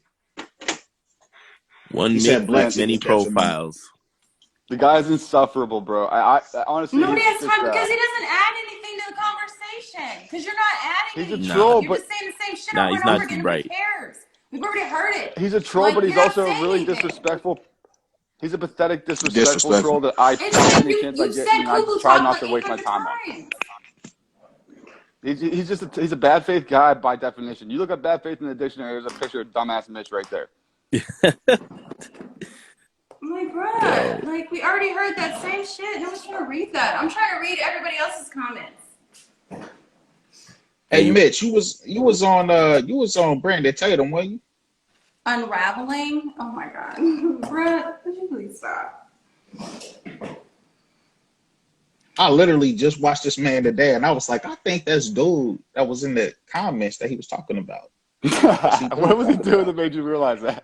One He Mitch, said Man, Blexic many was detrimental. profiles. the guy's insufferable, bro. I honestly, Nobody he's has just time because he doesn't add anything to the conversation. Because you're not adding he's a anything. Nah, troll, You're but just saying the same shit nah, over he's and over not too again. Who bright. cares? We've already heard it. he's a troll, Like, but he's you're not also a saying really anything. disrespectful. He's a pathetic, disrespectful troll Disrespectful. that I It's punch like any chance I you've get, said and I cuckoo try talk not like to waste my 800 time on. times. He's a bad faith guy by definition. You look up bad faith in the dictionary, there's a picture of dumbass Mitch right there. I'm like, bruh, Yo, like we already heard that same shit. No one's trying to read that. I'm trying to read everybody else's comments. Hey hey, Mitch, you was on Brandon Tatum, weren't you? Unraveling? Oh my god. Bruh, would you please stop? I literally just watched this man today, and I was like, I think that's dude that was in the comments that he was talking about. What was he doing that made you realize that?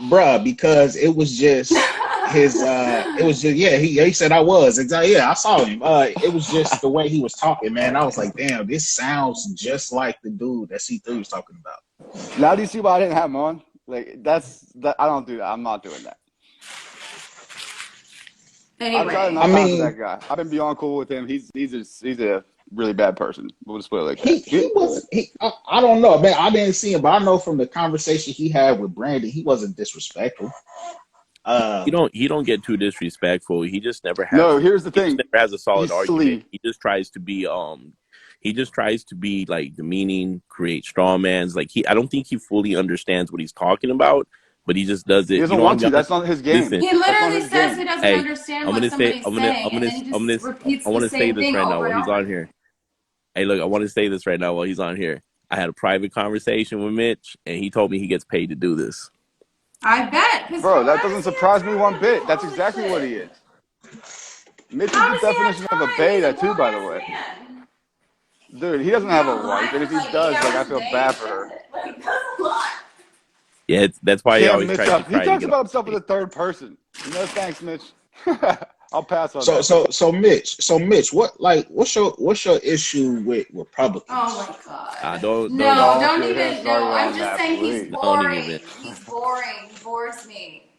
Bruh, because it was just he said I was exactly, yeah, I saw him. It was just the way he was talking, man. I was like, damn, this sounds just like the dude that C3 was talking about. Now do you see why I didn't have him on? Like that I don't do that. I'm not doing that. I'm trying Anyway. not time for that guy. I've been beyond cool with him. He's a really bad person. We'll just put it like that. I don't know, man. I didn't see him, but I know from the conversation he had with Brandon, he wasn't disrespectful. he don't get too disrespectful. He just never has. No, here's the He just thing. never has a solid He's argument. silly. He just tries to be like demeaning, create straw mans. Like I don't think he fully understands what he's talking about, but he just does it. He doesn't You know, want to. That's not his game. listen. He That's not literally his says game. he doesn't Hey, understand I'm what gonna say, somebody's saying, and then he just repeats I want the to say same this thing right now over while and he's over. on here. Hey, look, I want to say this right now while he's on here. I had a private conversation with Mitch, and he told me he gets paid to do this. I bet. 'Cause Bro, that why doesn't does he surprise have me time one to bit. do That's all this exactly what shit? he is. Mitch is How the does he have definition of a time? He's a beta too, by the grown-ass way. man. Dude, he doesn't He's have a on wife, live and for if he like 8 does, like, I hours a feel day bad and for her. shit. Like, that's a lot. Yeah, that's why he Damn, always Mitch, tries to he try to talks get about on. himself in the third person. No thanks, Mitch. I'll pass on So that. Mitch, what's your issue with Republicans? Oh my god. Don't No, Don't don't get him even. No, started I'm on just that, saying he's please. don't boring. even. He's boring. He bores me.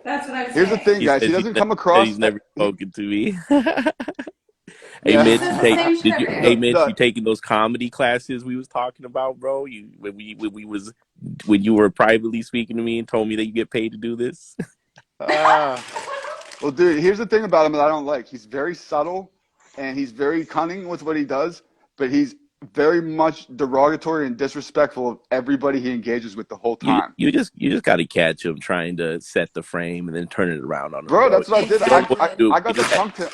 That's what I'm Here's the saying. thing, guys. He doesn't come He's across. never spoken to me. Hey He just Mitch, says the same shit did you? every Hey day. Mitch, you taking those comedy classes we was talking about, bro? When you were privately speaking to me and told me that you get paid to do this. Well, dude, here's the thing about him that I don't like. He's very subtle, and he's very cunning with what he does, but he's very much derogatory and disrespectful of everybody he engages with the whole time. You just got to catch him trying to set the frame and then turn it around on him, Bro, bro. that's what I did. You don't know what to do. I You got to just punk him.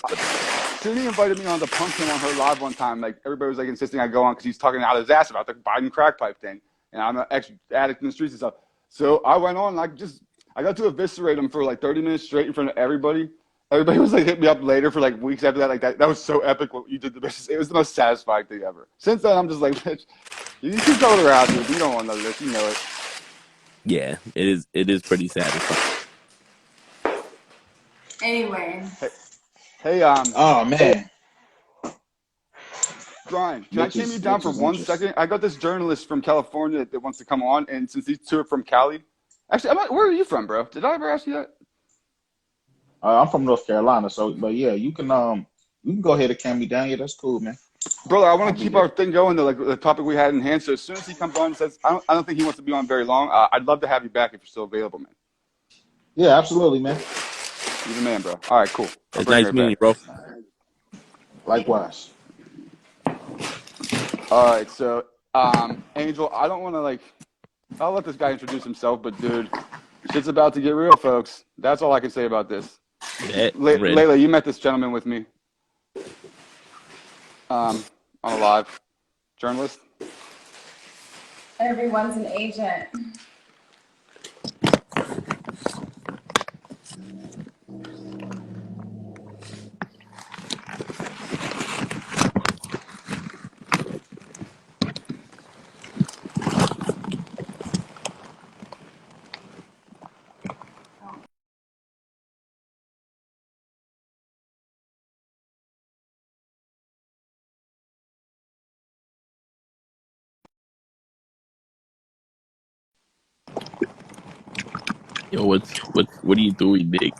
Suni invited me on to punk him on her live one time. Like, everybody was like insisting I go on because he's talking out his ass about the Biden crack pipe thing, and I'm an ex-addict in the streets and stuff. So I went on, and I got to eviscerate him for like 30 minutes straight in front of everybody. Everybody was like hitting me up later for like weeks after that. Like that was so epic what you did to this. It was the most satisfying thing ever. Since then, I'm just like, bitch, you keep going around, dude. You don't want none of this. You know it. Yeah, it is pretty satisfying. Anyway. Hey, Oh man, Brian, can I tame you down for 1 second? I got this journalist from California that wants to come on, and since these two are from Cali, actually, where are you from, bro? Did I ever ask you that? I'm from North Carolina, but yeah, you can go ahead and cam me down. Yeah, that's cool, man. Brother, I want to keep our thing going to like the topic we had in hand. So as soon as he comes on and says, I don't think he wants to be on very long. I'd love to have you back if you're still available, man. Yeah, absolutely, man. You're the man, bro. All right, cool. It's nice meeting you, bro. Likewise. All right, so Angel, I don't want to I'll let this guy introduce himself, but dude, shit's about to get real, folks. That's all I can say about this. I'm ready. Layla, you met this gentleman with me on a live journalist. Everyone's an agent. Yo, what are you doing, Nick?